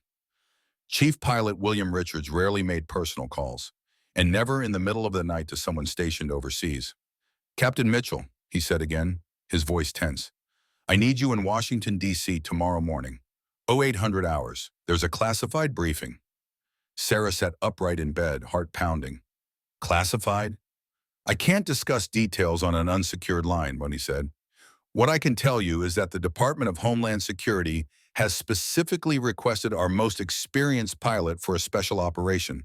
Chief Pilot William Richards rarely made personal calls, and never in the middle of the night to someone stationed overseas. Captain Mitchell, he said again, his voice tense. I need you in Washington, D.C. tomorrow morning. 0800 hours. There's a classified briefing. Sarah sat upright in bed, heart pounding. Classified? I can't discuss details on an unsecured line, Bunny said. What I can tell you is that the Department of Homeland Security has specifically requested our most experienced pilot for a special operation.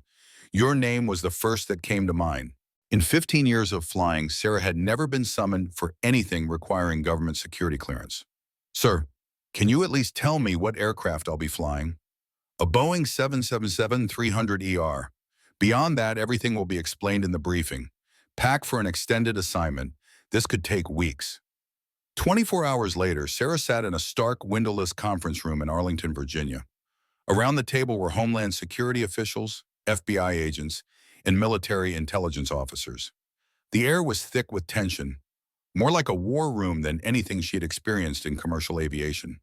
Your name was the first that came to mind. In 15 years of flying, Sarah had never been summoned for anything requiring government security clearance. Sir, can you at least tell me what aircraft I'll be flying? A Boeing 777-300ER. Beyond that, everything will be explained in the briefing. Pack for an extended assignment. This could take weeks. 24 hours later, Sarah sat in a stark, windowless conference room in Arlington, Virginia. Around the table were Homeland Security officials, FBI agents, and military intelligence officers. The air was thick with tension, more like a war room than anything she had experienced in commercial aviation.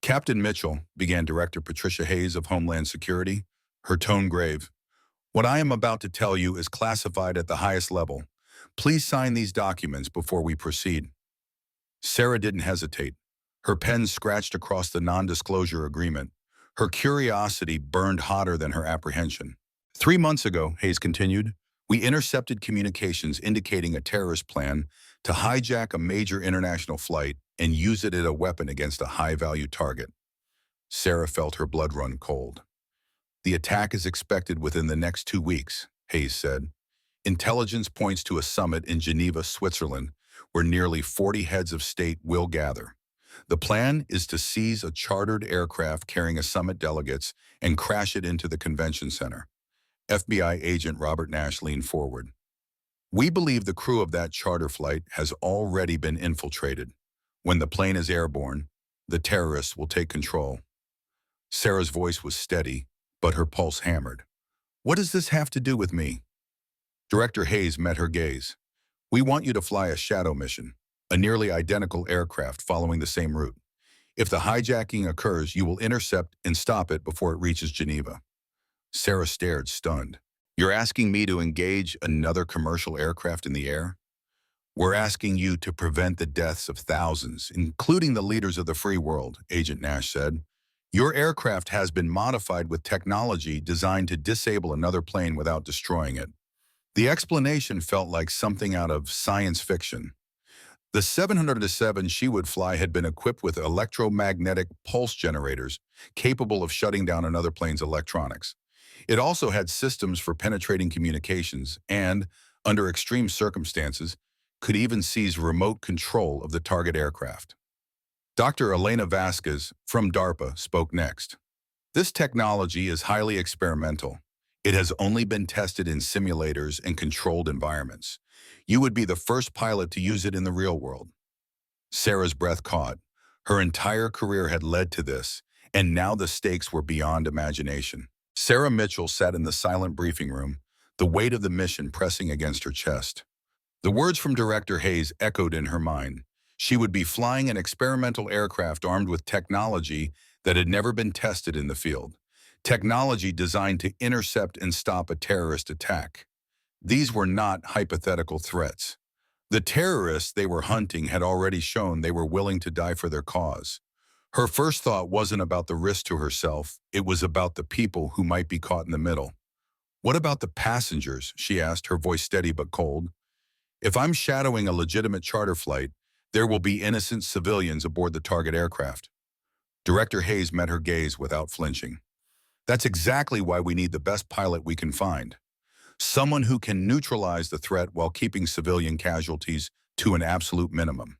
Captain Mitchell, began Director Patricia Hayes of Homeland Security, her tone grave. What I am about to tell you is classified at the highest level. Please sign these documents before we proceed. Sarah didn't hesitate. Her pen scratched across the non-disclosure agreement. Her curiosity burned hotter than her apprehension. 3 months ago, Hayes continued, we intercepted communications indicating a terrorist plan to hijack a major international flight and use it as a weapon against a high-value target. Sarah felt her blood run cold. The attack is expected within the next 2 weeks, Hayes said. Intelligence points to a summit in Geneva, Switzerland, where nearly 40 heads of state will gather. The plan is to seize a chartered aircraft carrying a summit delegates and crash it into the convention center. FBI agent Robert Nash leaned forward. We believe the crew of that charter flight has already been infiltrated. When the plane is airborne, the terrorists will take control. Sarah's voice was steady, but her pulse hammered. What does this have to do with me? Director Hayes met her gaze. We want you to fly a shadow mission, a nearly identical aircraft following the same route. If the hijacking occurs, you will intercept and stop it before it reaches Geneva. Sarah stared, stunned. You're asking me to engage another commercial aircraft in the air? We're asking you to prevent the deaths of thousands, including the leaders of the free world, Agent Nash said. Your aircraft has been modified with technology designed to disable another plane without destroying it. The explanation felt like something out of science fiction. The 707 she would fly had been equipped with electromagnetic pulse generators capable of shutting down another plane's electronics. It also had systems for penetrating communications and, under extreme circumstances, could even seize remote control of the target aircraft. Dr. Elena Vasquez from DARPA spoke next. This technology is highly experimental. It has only been tested in simulators and controlled environments. You would be the first pilot to use it in the real world. Sarah's breath caught. Her entire career had led to this, and now the stakes were beyond imagination. Sarah Mitchell sat in the silent briefing room, the weight of the mission pressing against her chest. The words from Director Hayes echoed in her mind. She would be flying an experimental aircraft armed with technology that had never been tested in the field. Technology designed to intercept and stop a terrorist attack. These were not hypothetical threats. The terrorists they were hunting had already shown they were willing to die for their cause. Her first thought wasn't about the risk to herself, it was about the people who might be caught in the middle. "What about the passengers?" she asked, her voice steady but cold. "If I'm shadowing a legitimate charter flight, there will be innocent civilians aboard the target aircraft." Director Hayes met her gaze without flinching. "That's exactly why we need the best pilot we can find. Someone who can neutralize the threat while keeping civilian casualties to an absolute minimum.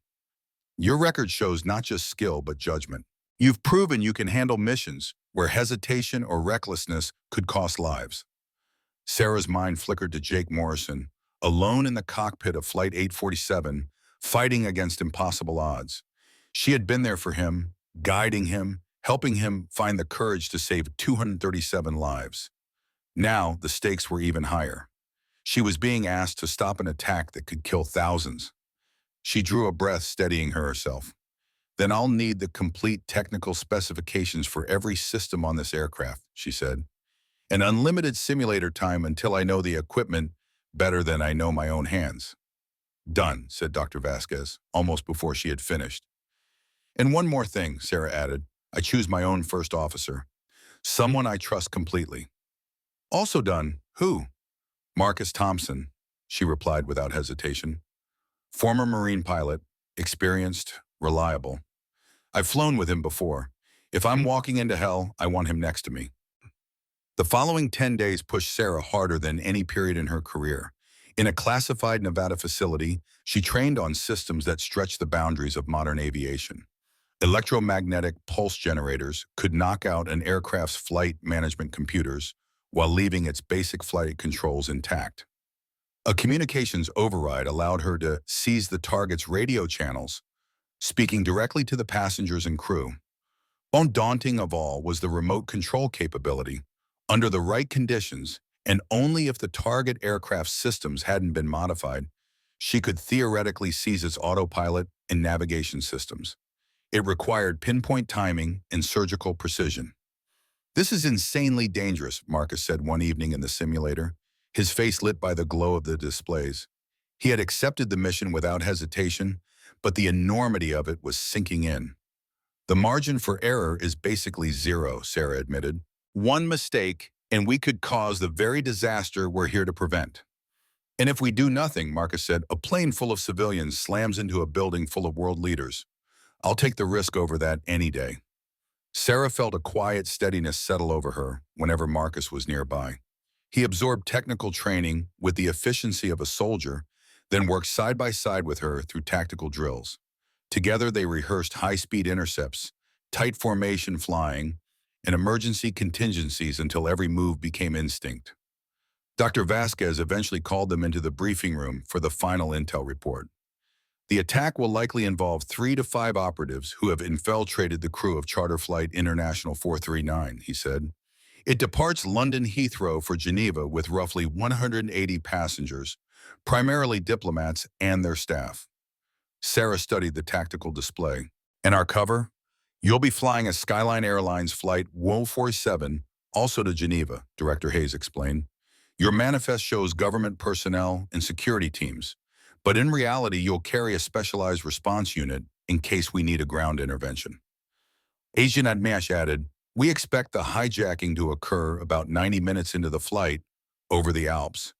Your record shows not just skill but judgment. You've proven you can handle missions where hesitation or recklessness could cost lives." Sarah's mind flickered to Jake Morrison, alone in the cockpit of Flight 847, fighting against impossible odds. She had been there for him, guiding him, helping him find the courage to save 237 lives. Now, the stakes were even higher. She was being asked to stop an attack that could kill thousands. She drew a breath, steadying herself. "Then I'll need the complete technical specifications for every system on this aircraft," she said. "An unlimited simulator time until I know the equipment better than I know my own hands." "Done," said Dr. Vasquez, almost before she had finished. "And one more thing," Sarah added. "I choose my own first officer. Someone I trust completely." "Also done. Who?" "Marcus Thompson," she replied without hesitation. "Former Marine pilot, experienced, reliable. I've flown with him before. If I'm walking into hell, I want him next to me." The following 10 days pushed Sarah harder than any period in her career. In a classified Nevada facility, she trained on systems that stretched the boundaries of modern aviation. Electromagnetic pulse generators could knock out an aircraft's flight management computers while leaving its basic flight controls intact. A communications override allowed her to seize the target's radio channels, speaking directly to the passengers and crew. Most daunting of all was the remote control capability. Under the right conditions, and only if the target aircraft systems hadn't been modified, she could theoretically seize its autopilot and navigation systems. It required pinpoint timing and surgical precision. "This is insanely dangerous," Marcus said one evening in the simulator, his face lit by the glow of the displays. He had accepted the mission without hesitation, but the enormity of it was sinking in. "The margin for error is basically zero," Sarah admitted. "One mistake, and we could cause the very disaster we're here to prevent." "And if we do nothing," Marcus said, "a plane full of civilians slams into a building full of world leaders. I'll take the risk over that any day." Sarah felt a quiet steadiness settle over her whenever Marcus was nearby. He absorbed technical training with the efficiency of a soldier, then worked side by side with her through tactical drills. Together they rehearsed high-speed intercepts, tight formation flying, and emergency contingencies until every move became instinct. Dr. Vasquez eventually called them into the briefing room for the final intel report. "The attack will likely involve 3 to 5 operatives who have infiltrated the crew of Charter Flight International 439, he said. "It departs London Heathrow for Geneva with roughly 180 passengers, primarily diplomats and their staff." Sarah studied the tactical display. "And our cover? You'll be flying a Skyline Airlines Flight 147, also to Geneva," Director Hayes explained. "Your manifest shows government personnel and security teams, but in reality you'll carry a specialized response unit in case we need a ground intervention." Agent Admash added, We expect the hijacking to occur about 90 minutes into the flight over the Alps,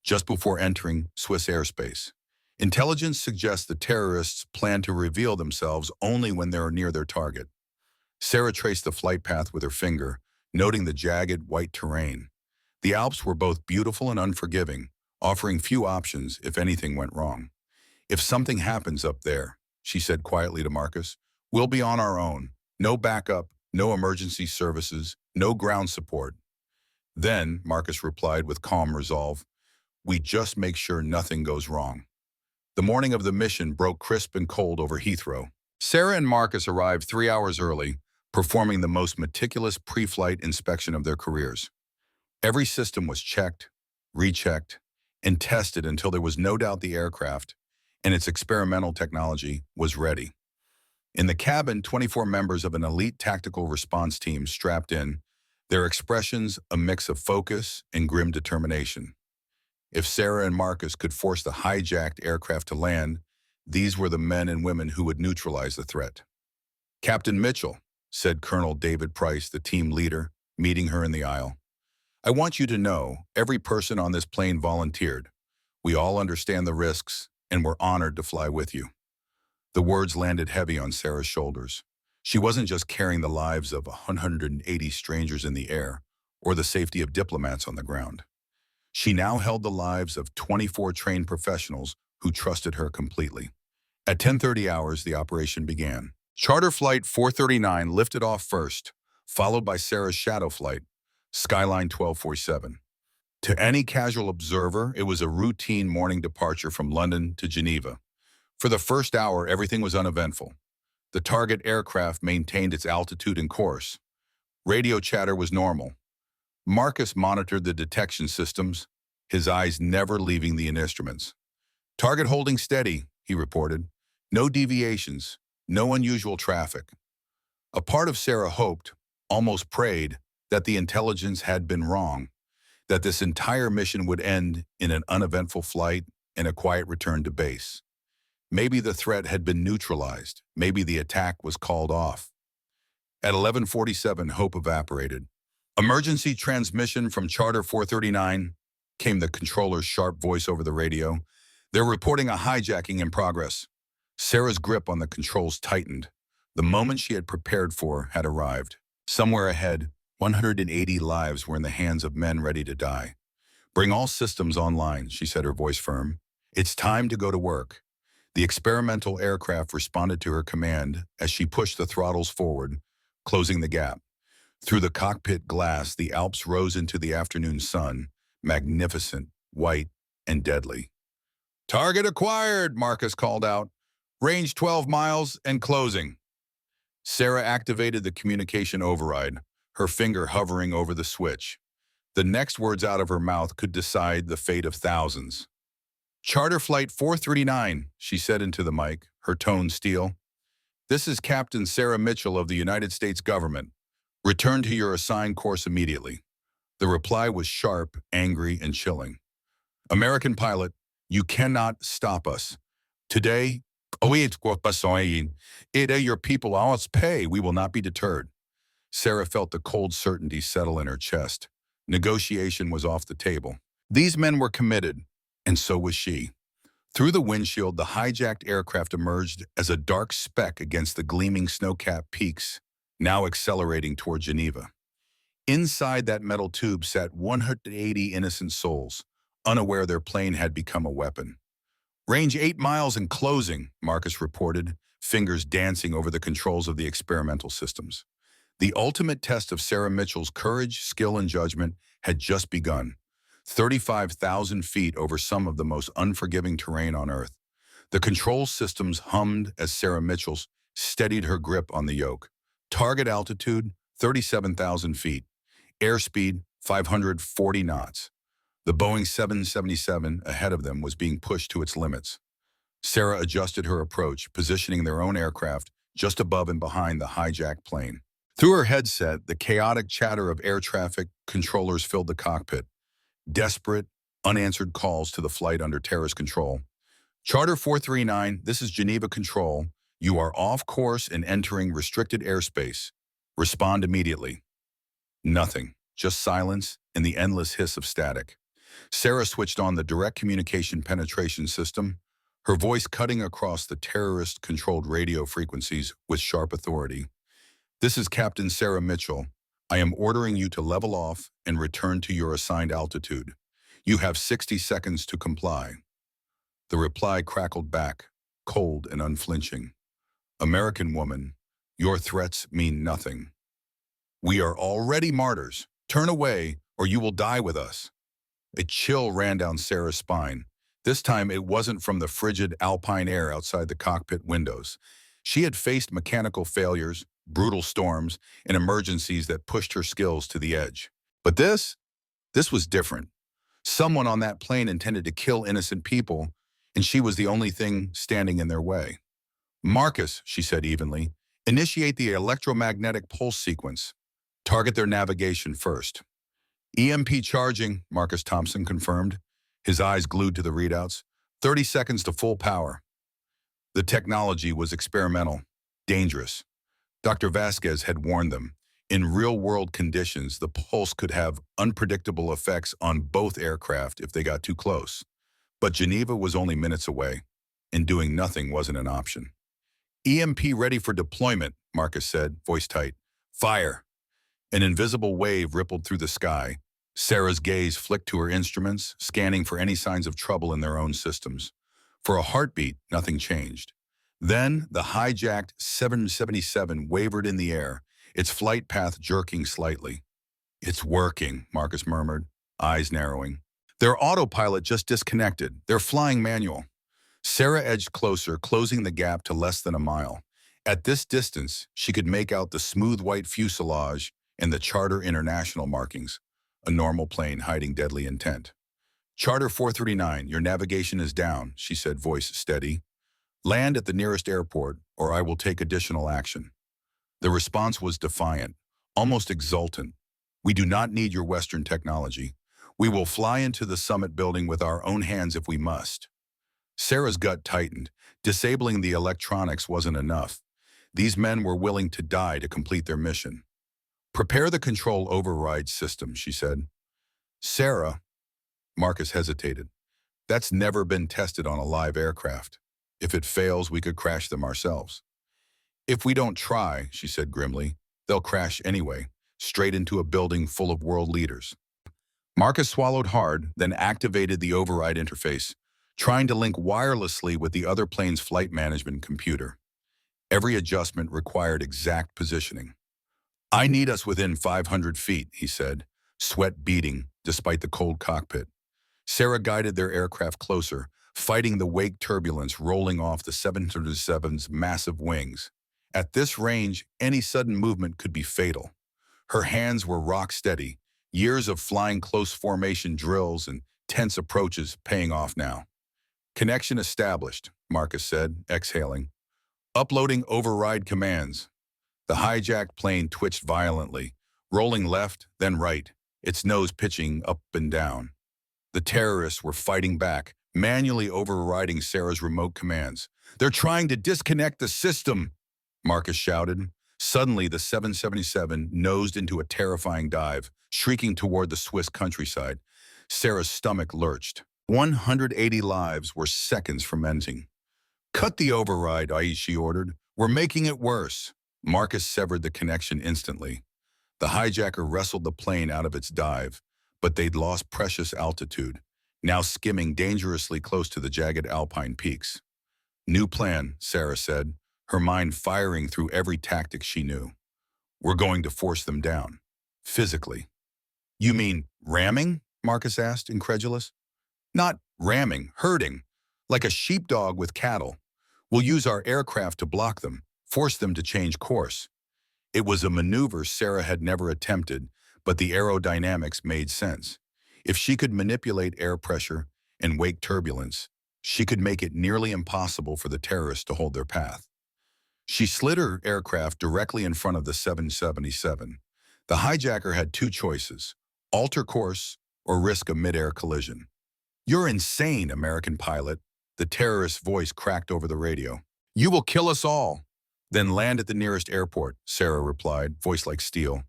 just before entering Swiss airspace. Intelligence suggests the terrorists plan to reveal themselves only when they are near their target. Sarah traced the flight path with her finger, noting the jagged, white terrain. The Alps were both beautiful and unforgiving, offering few options if anything went wrong. "If something happens up there," she said quietly to Marcus, "we'll be on our own. No backup, no emergency services, no ground support." "Then," Marcus replied with calm resolve, "we just make sure nothing goes wrong." The morning of the mission broke crisp and cold over Heathrow. Sarah and Marcus arrived 3 hours early, performing the most meticulous pre-flight inspection of their careers. Every system was checked, rechecked, and tested until there was no doubt the aircraft and its experimental technology was ready. In the cabin, 24 members of an elite tactical response team strapped in, their expressions a mix of focus and grim determination. If Sarah and Marcus could force the hijacked aircraft to land, these were the men and women who would neutralize the threat. "Captain Mitchell," said Colonel David Price, the team leader, meeting her in the aisle, "I want you to know every person on this plane volunteered. We all understand the risks, and we're honored to fly with you." The words landed heavy on Sarah's shoulders. She wasn't just carrying the lives of 180 strangers in the air or the safety of diplomats on the ground. She now held the lives of 24 trained professionals who trusted her completely. At 10:30 hours, the operation began. Charter Flight 439 lifted off first, followed by Sarah's shadow flight, Skyline 1247. To any casual observer, it was a routine morning departure from London to Geneva. For the first hour, everything was uneventful. The target aircraft maintained its altitude and course. Radio chatter was normal. Marcus monitored the detection systems, his eyes never leaving the instruments. "Target holding steady," he reported. "No deviations, no unusual traffic." A part of Sarah hoped, almost prayed, that the intelligence had been wrong, that this entire mission would end in an uneventful flight and a quiet return to base. Maybe the threat had been neutralized. Maybe the attack was called off. At 11:47, hope evaporated. "Emergency transmission from Charter 439, came the controller's sharp voice over the radio. "They're reporting a hijacking in progress." Sarah's grip on the controls tightened. The moment she had prepared for had arrived. Somewhere ahead, 180 lives were in the hands of men ready to die. "Bring all systems online," she said, her voice firm. "It's time to go to work." The experimental aircraft responded to her command as she pushed the throttles forward, closing the gap. Through the cockpit glass, the Alps rose into the afternoon sun, magnificent, white, and deadly. "Target acquired," Marcus called out. "Range 12 miles and closing." Sarah activated the communication override, her finger hovering over the switch. The next words out of her mouth could decide the fate of thousands. "Charter Flight 439, she said into the mic, her tone steel. "This is Captain Sarah Mitchell of the United States government. Return to your assigned course immediately." The reply was sharp, angry, and chilling. "American pilot, you cannot stop us. Today, your people all pay. We will not be deterred." Sarah felt the cold certainty settle in her chest. Negotiation was off the table. These men were committed, and so was she. Through the windshield, the hijacked aircraft emerged as a dark speck against the gleaming snow-capped peaks, now accelerating toward Geneva. Inside that metal tube sat 180 innocent souls, unaware their plane had become a weapon. "Range 8 miles and closing," Marcus reported, fingers dancing over the controls of the experimental systems. The ultimate test of Sarah Mitchell's courage, skill, and judgment had just begun. 35,000 feet over some of the most unforgiving terrain on Earth. The control systems hummed as Sarah Mitchell steadied her grip on the yoke. Target altitude, 37,000 feet. Airspeed, 540 knots. The Boeing 777 ahead of them was being pushed to its limits. Sarah adjusted her approach, positioning their own aircraft just above and behind the hijacked plane. Through her headset, the chaotic chatter of air traffic controllers filled the cockpit. Desperate, unanswered calls to the flight under terrorist control. "Charter 439, this is Geneva Control. You are off course and entering restricted airspace. Respond immediately. Nothing. Just silence and the endless hiss of static. Sarah switched on the direct communication penetration system, her voice cutting across the terrorist-controlled radio frequencies with sharp authority. This is Captain Sarah Mitchell. I am ordering you to level off and return to your assigned altitude. You have 60 seconds to comply. The reply crackled back, cold and unflinching. American woman, your threats mean nothing. We are already martyrs. Turn away, or you will die with us. A chill ran down Sarah's spine. This time it wasn't from the frigid alpine air outside the cockpit windows. She had faced mechanical failures, brutal storms, and emergencies that pushed her skills to the edge. But this was different. Someone on that plane intended to kill innocent people, and she was the only thing standing in their way. Marcus, she said evenly, initiate the electromagnetic pulse sequence. Target their navigation first. EMP charging, Marcus Thompson confirmed, his eyes glued to the readouts. 30 seconds to full power. The technology was experimental, dangerous. Dr. Vasquez had warned them. In real-world conditions, the pulse could have unpredictable effects on both aircraft if they got too close. But Geneva was only minutes away, and doing nothing wasn't an option. EMP ready for deployment, Marcus said, voice tight. Fire. An invisible wave rippled through the sky. Sarah's gaze flicked to her instruments, scanning for any signs of trouble in their own systems. For a heartbeat, nothing changed. Then, the hijacked 777 wavered in the air, its flight path jerking slightly. It's working, Marcus murmured, eyes narrowing. Their autopilot just disconnected. They're flying manual. Sarah edged closer, closing the gap to less than a mile. At this distance, she could make out the smooth white fuselage and the Charter International markings, a normal plane hiding deadly intent. Charter 439, your navigation is down, she said, voice steady. Land at the nearest airport, or I will take additional action. The response was defiant, almost exultant. We do not need your Western technology. We will fly into the summit building with our own hands if we must. Sarah's gut tightened. Disabling the electronics wasn't enough. These men were willing to die to complete their mission. Prepare the control override system, she said. Sarah, Marcus hesitated. That's never been tested on a live aircraft. If it fails, we could crash them ourselves. If we don't try, she said grimly, they'll crash anyway, straight into a building full of world leaders. Marcus swallowed hard, then activated the override interface, trying to link wirelessly with the other plane's flight management computer. Every adjustment required exact positioning. I need us within 500 feet, he said, sweat beading despite the cold cockpit. Sarah guided their aircraft closer, fighting the wake turbulence rolling off the 737's massive wings. At this range, any sudden movement could be fatal. Her hands were rock steady, years of flying close formation drills and tense approaches paying off now. Connection established, Marcus said, exhaling. Uploading override commands. The hijacked plane twitched violently, rolling left, then right, its nose pitching up and down. The terrorists were fighting back, manually overriding Sarah's remote commands. They're trying to disconnect the system, Marcus shouted. Suddenly, the 777 nosed into a terrifying dive, shrieking toward the Swiss countryside. Sarah's stomach lurched. 180 lives were seconds from ending. Cut the override, Aishi ordered. We're making it worse. Marcus severed the connection instantly. The hijacker wrestled the plane out of its dive, but they'd lost precious altitude, now skimming dangerously close to the jagged alpine peaks. New plan, Sarah said, her mind firing through every tactic she knew. We're going to force them down. Physically. You mean ramming? Marcus asked, incredulous. Not ramming, herding, like a sheepdog with cattle. We'll use our aircraft to block them, force them to change course. It was a maneuver Sarah had never attempted, but the aerodynamics made sense. If she could manipulate air pressure and wake turbulence, she could make it nearly impossible for the terrorists to hold their path. She slid her aircraft directly in front of the 777. The hijacker had two choices: alter course or risk a mid-air collision. You're insane, American pilot, the terrorist's voice cracked over the radio. You will kill us all. Then land at the nearest airport, Sarah replied, voice like steel.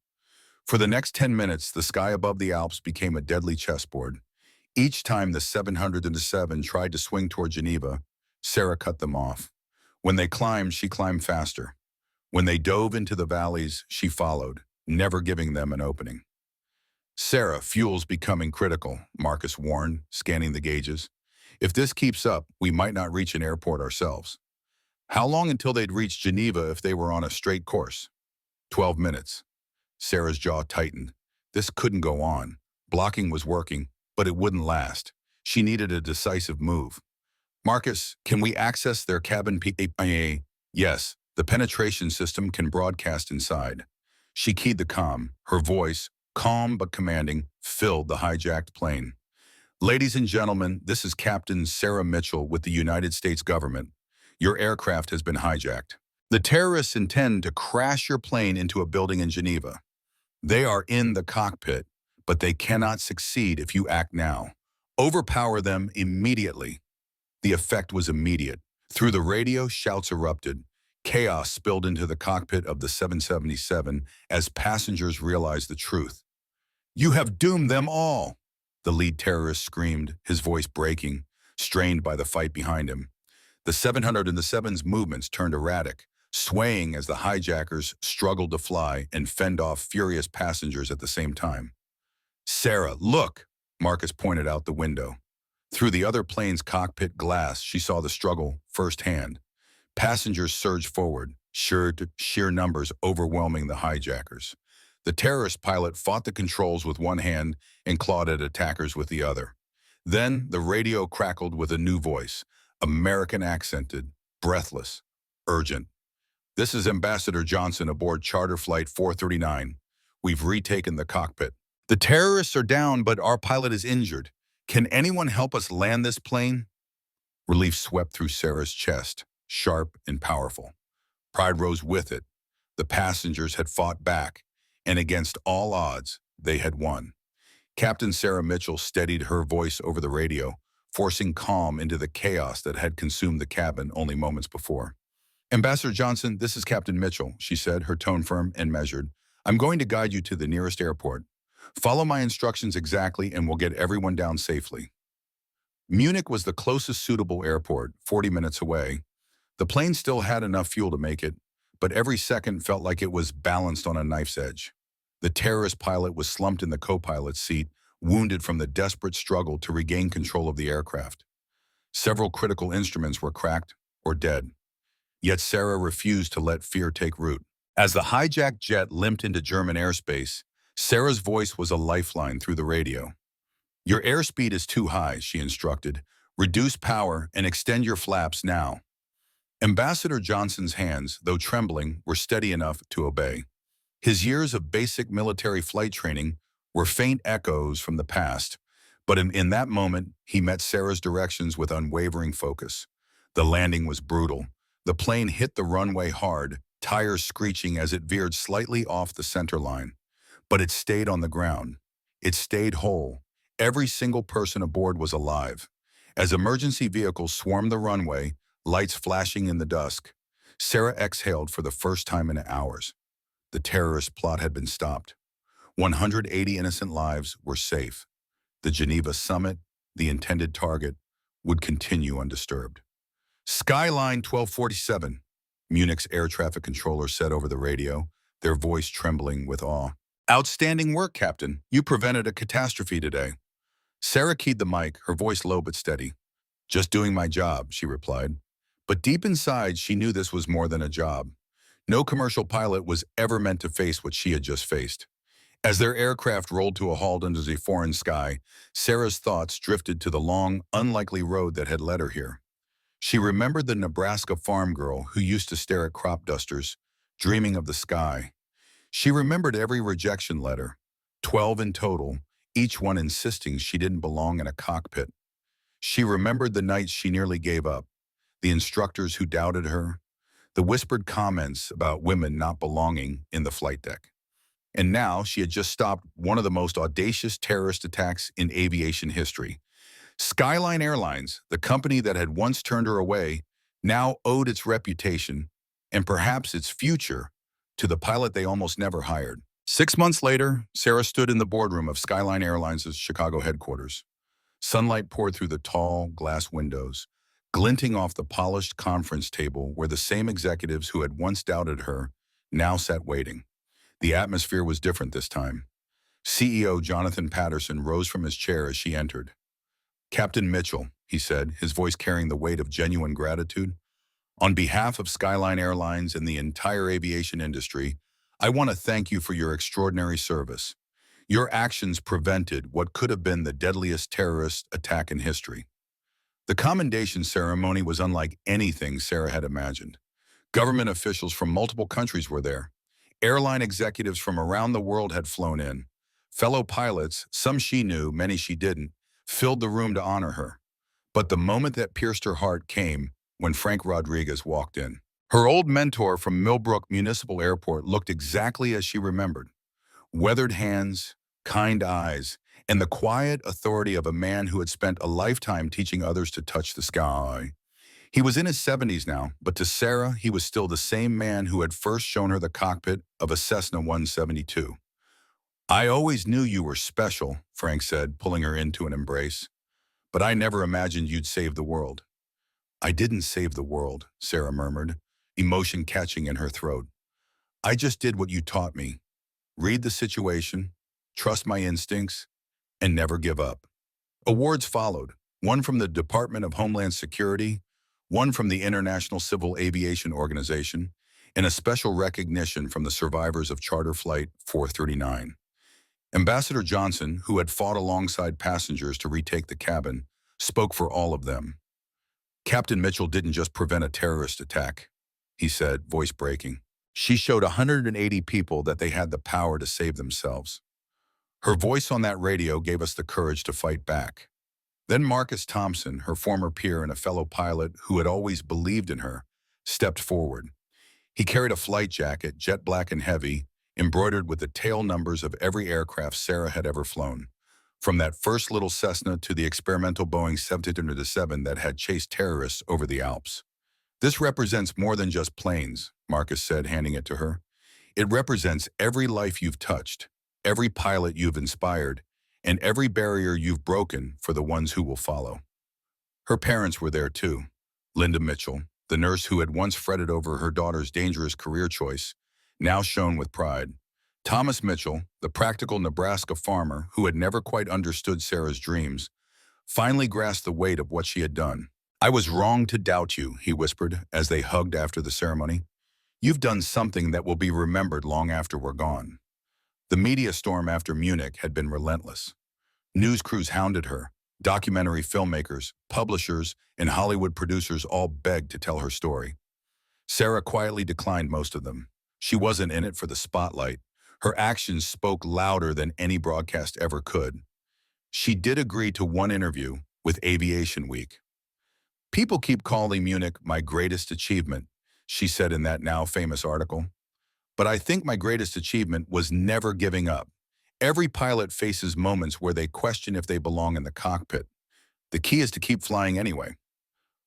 For the next 10 minutes, the sky above the Alps became a deadly chessboard. Each time the 707 tried to swing toward Geneva, Sarah cut them off. When they climbed, she climbed faster. When they dove into the valleys, she followed, never giving them an opening. Sarah, fuel's becoming critical, Marcus warned, scanning the gauges. If this keeps up, we might not reach an airport ourselves. How long until they'd reach Geneva if they were on a straight course? 12 minutes. Sarah's jaw tightened. This couldn't go on. Blocking was working, but it wouldn't last. She needed a decisive move. Marcus, can we access their cabin PA? Yes, the penetration system can broadcast inside. She keyed the comm. Her voice, calm but commanding, filled the hijacked plane. Ladies and gentlemen, this is Captain Sarah Mitchell with the United States government. Your aircraft has been hijacked. The terrorists intend to crash your plane into a building in Geneva. They are in the cockpit, but they cannot succeed if you act now. Overpower them immediately. The effect was immediate. Through the radio, shouts erupted. Chaos spilled into the cockpit of the 777 as passengers realized the truth. You have doomed them all, the lead terrorist screamed, his voice breaking, strained by the fight behind him. The 707's movements turned erratic, swaying as the hijackers struggled to fly and fend off furious passengers at the same time. Sarah, look, Marcus pointed out the window. Through the other plane's cockpit glass, she saw the struggle firsthand. Passengers surged forward, sheer numbers overwhelming the hijackers. The terrorist pilot fought the controls with one hand and clawed at attackers with the other. Then the radio crackled with a new voice, American accented, breathless, urgent. This is Ambassador Johnson aboard Charter Flight 439. We've retaken the cockpit. The terrorists are down, but our pilot is injured. Can anyone help us land this plane? Relief swept through Sarah's chest, sharp and powerful. Pride rose with it. The passengers had fought back, and against all odds, they had won. Captain Sarah Mitchell steadied her voice over the radio, forcing calm into the chaos that had consumed the cabin only moments before. Ambassador Johnson, this is Captain Mitchell, she said, her tone firm and measured. I'm going to guide you to the nearest airport. Follow my instructions exactly and we'll get everyone down safely. Munich was the closest suitable airport, 40 minutes away. The plane still had enough fuel to make it, but every second felt like it was balanced on a knife's edge. The terrorist pilot was slumped in the co-pilot's seat, wounded from the desperate struggle to regain control of the aircraft. Several critical instruments were cracked or dead. Yet Sarah refused to let fear take root. As the hijacked jet limped into German airspace, Sarah's voice was a lifeline through the radio. Your airspeed is too high, she instructed. Reduce power and extend your flaps now. Ambassador Johnson's hands, though trembling, were steady enough to obey. His years of basic military flight training were faint echoes from the past, but in that moment, he met Sarah's directions with unwavering focus. The landing was brutal. The plane hit the runway hard, tires screeching as it veered slightly off the center line. But it stayed on the ground. It stayed whole. Every single person aboard was alive. As emergency vehicles swarmed the runway, lights flashing in the dusk, Sarah exhaled for the first time in hours. The terrorist plot had been stopped. 180 innocent lives were safe. The Geneva summit, the intended target, would continue undisturbed. Skyline 1247, Munich's air traffic controller said over the radio, their voice trembling with awe. Outstanding work, Captain. You prevented a catastrophe today. Sarah keyed the mic, her voice low but steady. Just doing my job, she replied. But deep inside, she knew this was more than a job. No commercial pilot was ever meant to face what she had just faced. As their aircraft rolled to a halt under the foreign sky, Sarah's thoughts drifted to the long, unlikely road that had led her here. She remembered the Nebraska farm girl who used to stare at crop dusters, dreaming of the sky. She remembered every rejection letter, 12 in total, each one insisting she didn't belong in a cockpit. She remembered the nights she nearly gave up, the instructors who doubted her, the whispered comments about women not belonging in the flight deck. And now she had just stopped one of the most audacious terrorist attacks in aviation history. Skyline Airlines, the company that had once turned her away, now owed its reputation and perhaps its future to the pilot they almost never hired. 6 months later, Sarah stood in the boardroom of Skyline Airlines' Chicago headquarters. Sunlight poured through the tall glass windows, glinting off the polished conference table where the same executives who had once doubted her now sat waiting. The atmosphere was different this time. CEO Jonathan Patterson rose from his chair as she entered. "Captain Mitchell," he said, his voice carrying the weight of genuine gratitude, "on behalf of Skyline Airlines and the entire aviation industry, I want to thank you for your extraordinary service. Your actions prevented what could have been the deadliest terrorist attack in history." The commendation ceremony was unlike anything Sarah had imagined. Government officials from multiple countries were there. Airline executives from around the world had flown in. Fellow pilots, some she knew, many she didn't, filled the room to honor her. But the moment that pierced her heart came when Frank Rodriguez walked in. Her old mentor from Millbrook Municipal Airport looked exactly as she remembered. Weathered hands, kind eyes, and the quiet authority of a man who had spent a lifetime teaching others to touch the sky. He was in his 70s now, but to Sarah, he was still the same man who had first shown her the cockpit of a Cessna 172. "I always knew you were special," Frank said, pulling her into an embrace. "But I never imagined you'd save the world." "I didn't save the world," Sarah murmured, emotion catching in her throat. "I just did what you taught me. Read the situation, trust my instincts, and never give up." Awards followed, one from the Department of Homeland Security, one from the International Civil Aviation Organization, and a special recognition from the survivors of Charter Flight 439. Ambassador Johnson, who had fought alongside passengers to retake the cabin, spoke for all of them. "Captain Mitchell didn't just prevent a terrorist attack," he said, voice breaking. "She showed 180 people that they had the power to save themselves. Her voice on that radio gave us the courage to fight back." Then Marcus Thompson, her former peer and a fellow pilot who had always believed in her, stepped forward. He carried a flight jacket, jet black and heavy, embroidered with the tail numbers of every aircraft Sarah had ever flown, from that first little Cessna to the experimental Boeing 737 that had chased terrorists over the Alps. "This represents more than just planes," Marcus said, handing it to her. "It represents every life you've touched, every pilot you've inspired, and every barrier you've broken for the ones who will follow." Her parents were there too. Linda Mitchell, the nurse who had once fretted over her daughter's dangerous career choice, now shone with pride. Thomas Mitchell, the practical Nebraska farmer who had never quite understood Sarah's dreams, finally grasped the weight of what she had done. "I was wrong to doubt you," he whispered as they hugged after the ceremony. "You've done something that will be remembered long after we're gone." The media storm after Munich had been relentless. News crews hounded her. Documentary filmmakers, publishers, and Hollywood producers all begged to tell her story. Sarah quietly declined most of them. She wasn't in it for the spotlight. Her actions spoke louder than any broadcast ever could. She did agree to one interview with Aviation Week. "People keep calling Munich my greatest achievement," she said in that now famous article. "But I think my greatest achievement was never giving up. Every pilot faces moments where they question if they belong in the cockpit. The key is to keep flying anyway."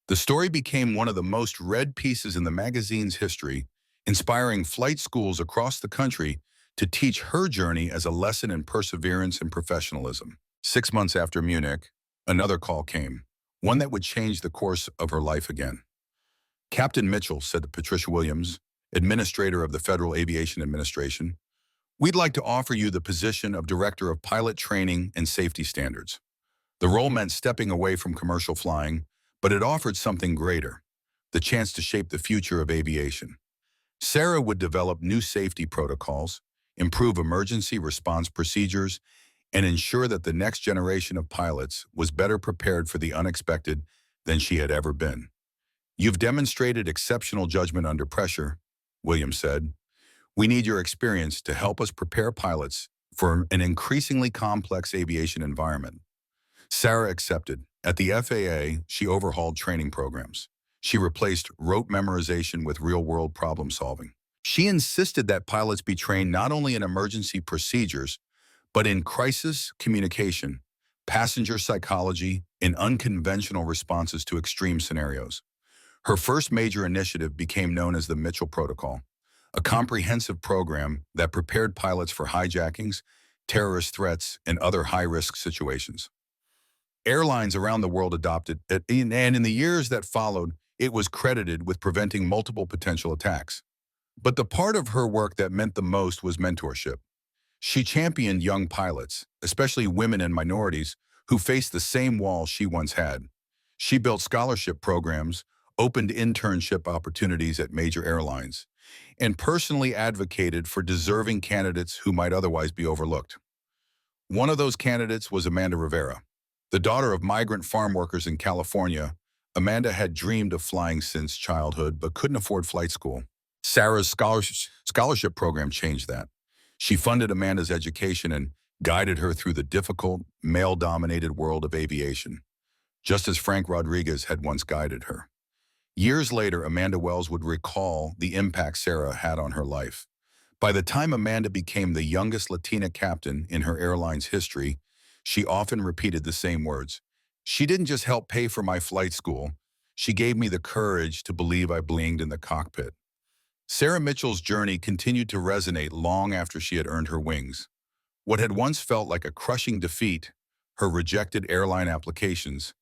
The story became one of the most read pieces in the magazine's history, inspiring flight schools across the country to teach her journey as a lesson in perseverance and professionalism. 6 months after Munich, another call came, one that would change the course of her life again. "Captain Mitchell," said to Patricia Williams, administrator of the Federal Aviation Administration, "we'd like to offer you the position of Director of Pilot Training and Safety Standards." The role meant stepping away from commercial flying, but it offered something greater, the chance to shape the future of aviation. Sarah would develop new safety protocols, improve emergency response procedures, and ensure that the next generation of pilots was better prepared for the unexpected than she had ever been. "You've demonstrated exceptional judgment under pressure," Williams said. "We need your experience to help us prepare pilots for an increasingly complex aviation environment." Sarah accepted. At the FAA, she overhauled training programs. She replaced rote memorization with real-world problem solving. She insisted that pilots be trained not only in emergency procedures, but in crisis communication, passenger psychology, and unconventional responses to extreme scenarios. Her first major initiative became known as the Mitchell Protocol, a comprehensive program that prepared pilots for hijackings, terrorist threats, and other high-risk situations. Airlines around the world adopted it, and in the years that followed, it was credited with preventing multiple potential attacks. But the part of her work that meant the most was mentorship. She championed young pilots, especially women and minorities, who faced the same walls she once had. She built scholarship programs, opened internship opportunities at major airlines, and personally advocated for deserving candidates who might otherwise be overlooked. One of those candidates was Amanda Rivera. The daughter of migrant farm workers in California, Amanda had dreamed of flying since childhood but couldn't afford flight school. Sarah's scholarship program changed that. She funded Amanda's education and guided her through the difficult, male-dominated world of aviation, just as Frank Rodriguez had once guided her. Years later, Amanda Wells would recall the impact Sarah had on her life. By the time Amanda became the youngest Latina captain in her airline's history, she often repeated the same words. "She didn't just help pay for my flight school. She gave me the courage to believe I belonged in the cockpit." Sarah Mitchell's journey continued to resonate long after she had earned her wings. What had once felt like a crushing defeat, her rejected airline applications,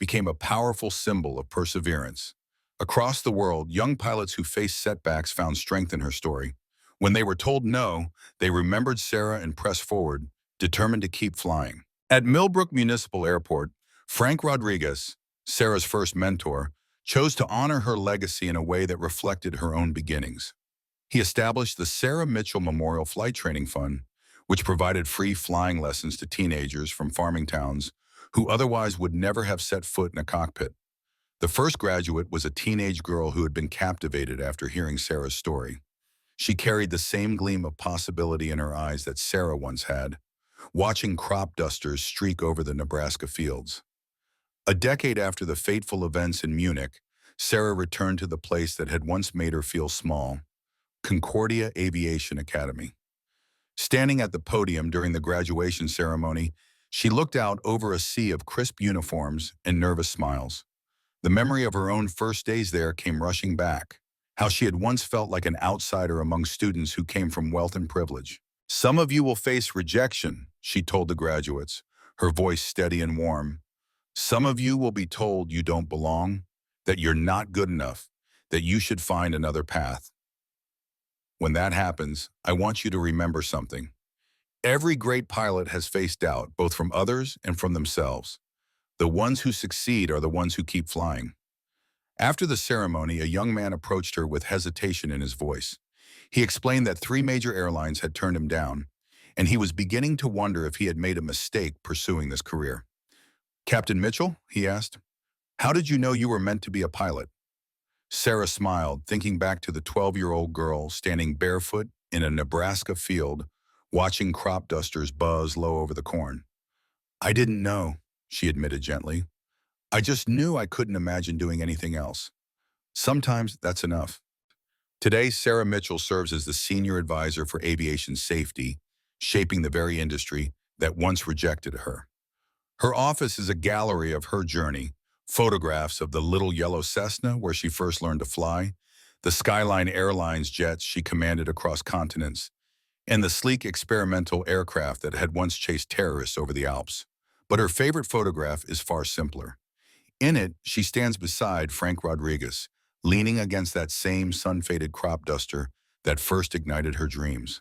became a powerful symbol of perseverance. Across the world, young pilots who faced setbacks found strength in her story. When they were told no, they remembered Sarah and pressed forward, determined to keep flying. At Millbrook Municipal Airport, Frank Rodriguez, Sarah's first mentor, chose to honor her legacy in a way that reflected her own beginnings. He established the Sarah Mitchell Memorial Flight Training Fund, which provided free flying lessons to teenagers from farming towns who otherwise would never have set foot in a cockpit. The first graduate was a teenage girl who had been captivated after hearing Sarah's story. She carried the same gleam of possibility in her eyes that Sarah once had, watching crop dusters streak over the Nebraska fields. A decade after the fateful events in Munich, Sarah returned to the place that had once made her feel small, Concordia Aviation Academy. Standing at the podium during the graduation ceremony, she looked out over a sea of crisp uniforms and nervous smiles. The memory of her own first days there came rushing back, how she had once felt like an outsider among students who came from wealth and privilege. "Some of you will face rejection," she told the graduates, her voice steady and warm. "Some of you will be told you don't belong, that you're not good enough, that you should find another path. When that happens, I want you to remember something. Every great pilot has faced doubt, both from others and from themselves. The ones who succeed are the ones who keep flying." After the ceremony, a young man approached her with hesitation in his voice. He explained that 3 major airlines had turned him down, and he was beginning to wonder if he had made a mistake pursuing this career. "Captain Mitchell?" he asked. "How did you know you were meant to be a pilot?" Sarah smiled, thinking back to the 12-year-old girl standing barefoot in a Nebraska field, watching crop dusters buzz low over the corn. "I didn't know," she admitted gently. "I just knew I couldn't imagine doing anything else. Sometimes that's enough." Today, Sarah Mitchell serves as the senior advisor for aviation safety, shaping the very industry that once rejected her. Her office is a gallery of her journey, photographs of the little yellow Cessna where she first learned to fly, the Skyline Airlines jets she commanded across continents, and the sleek experimental aircraft that had once chased terrorists over the Alps. But her favorite photograph is far simpler. In it, she stands beside Frank Rodriguez, leaning against that same sun-faded crop duster that first ignited her dreams.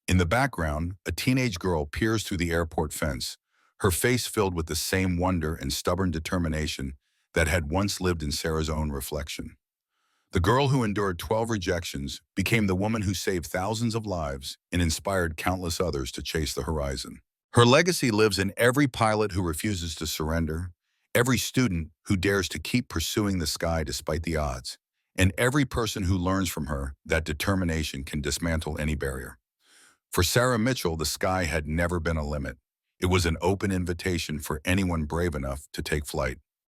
In the background, a teenage girl peers through the airport fence, her face filled with the same wonder and stubborn determination that had once lived in Sarah's own reflection. The girl who endured 12 rejections became the woman who saved thousands of lives and inspired countless others to chase the horizon. Her legacy lives in every pilot who refuses to surrender, every student who dares to keep pursuing the sky despite the odds, and every person who learns from her that determination can dismantle any barrier. For Sarah Mitchell, the sky had never been a limit. It was an open invitation for anyone brave enough to take flight.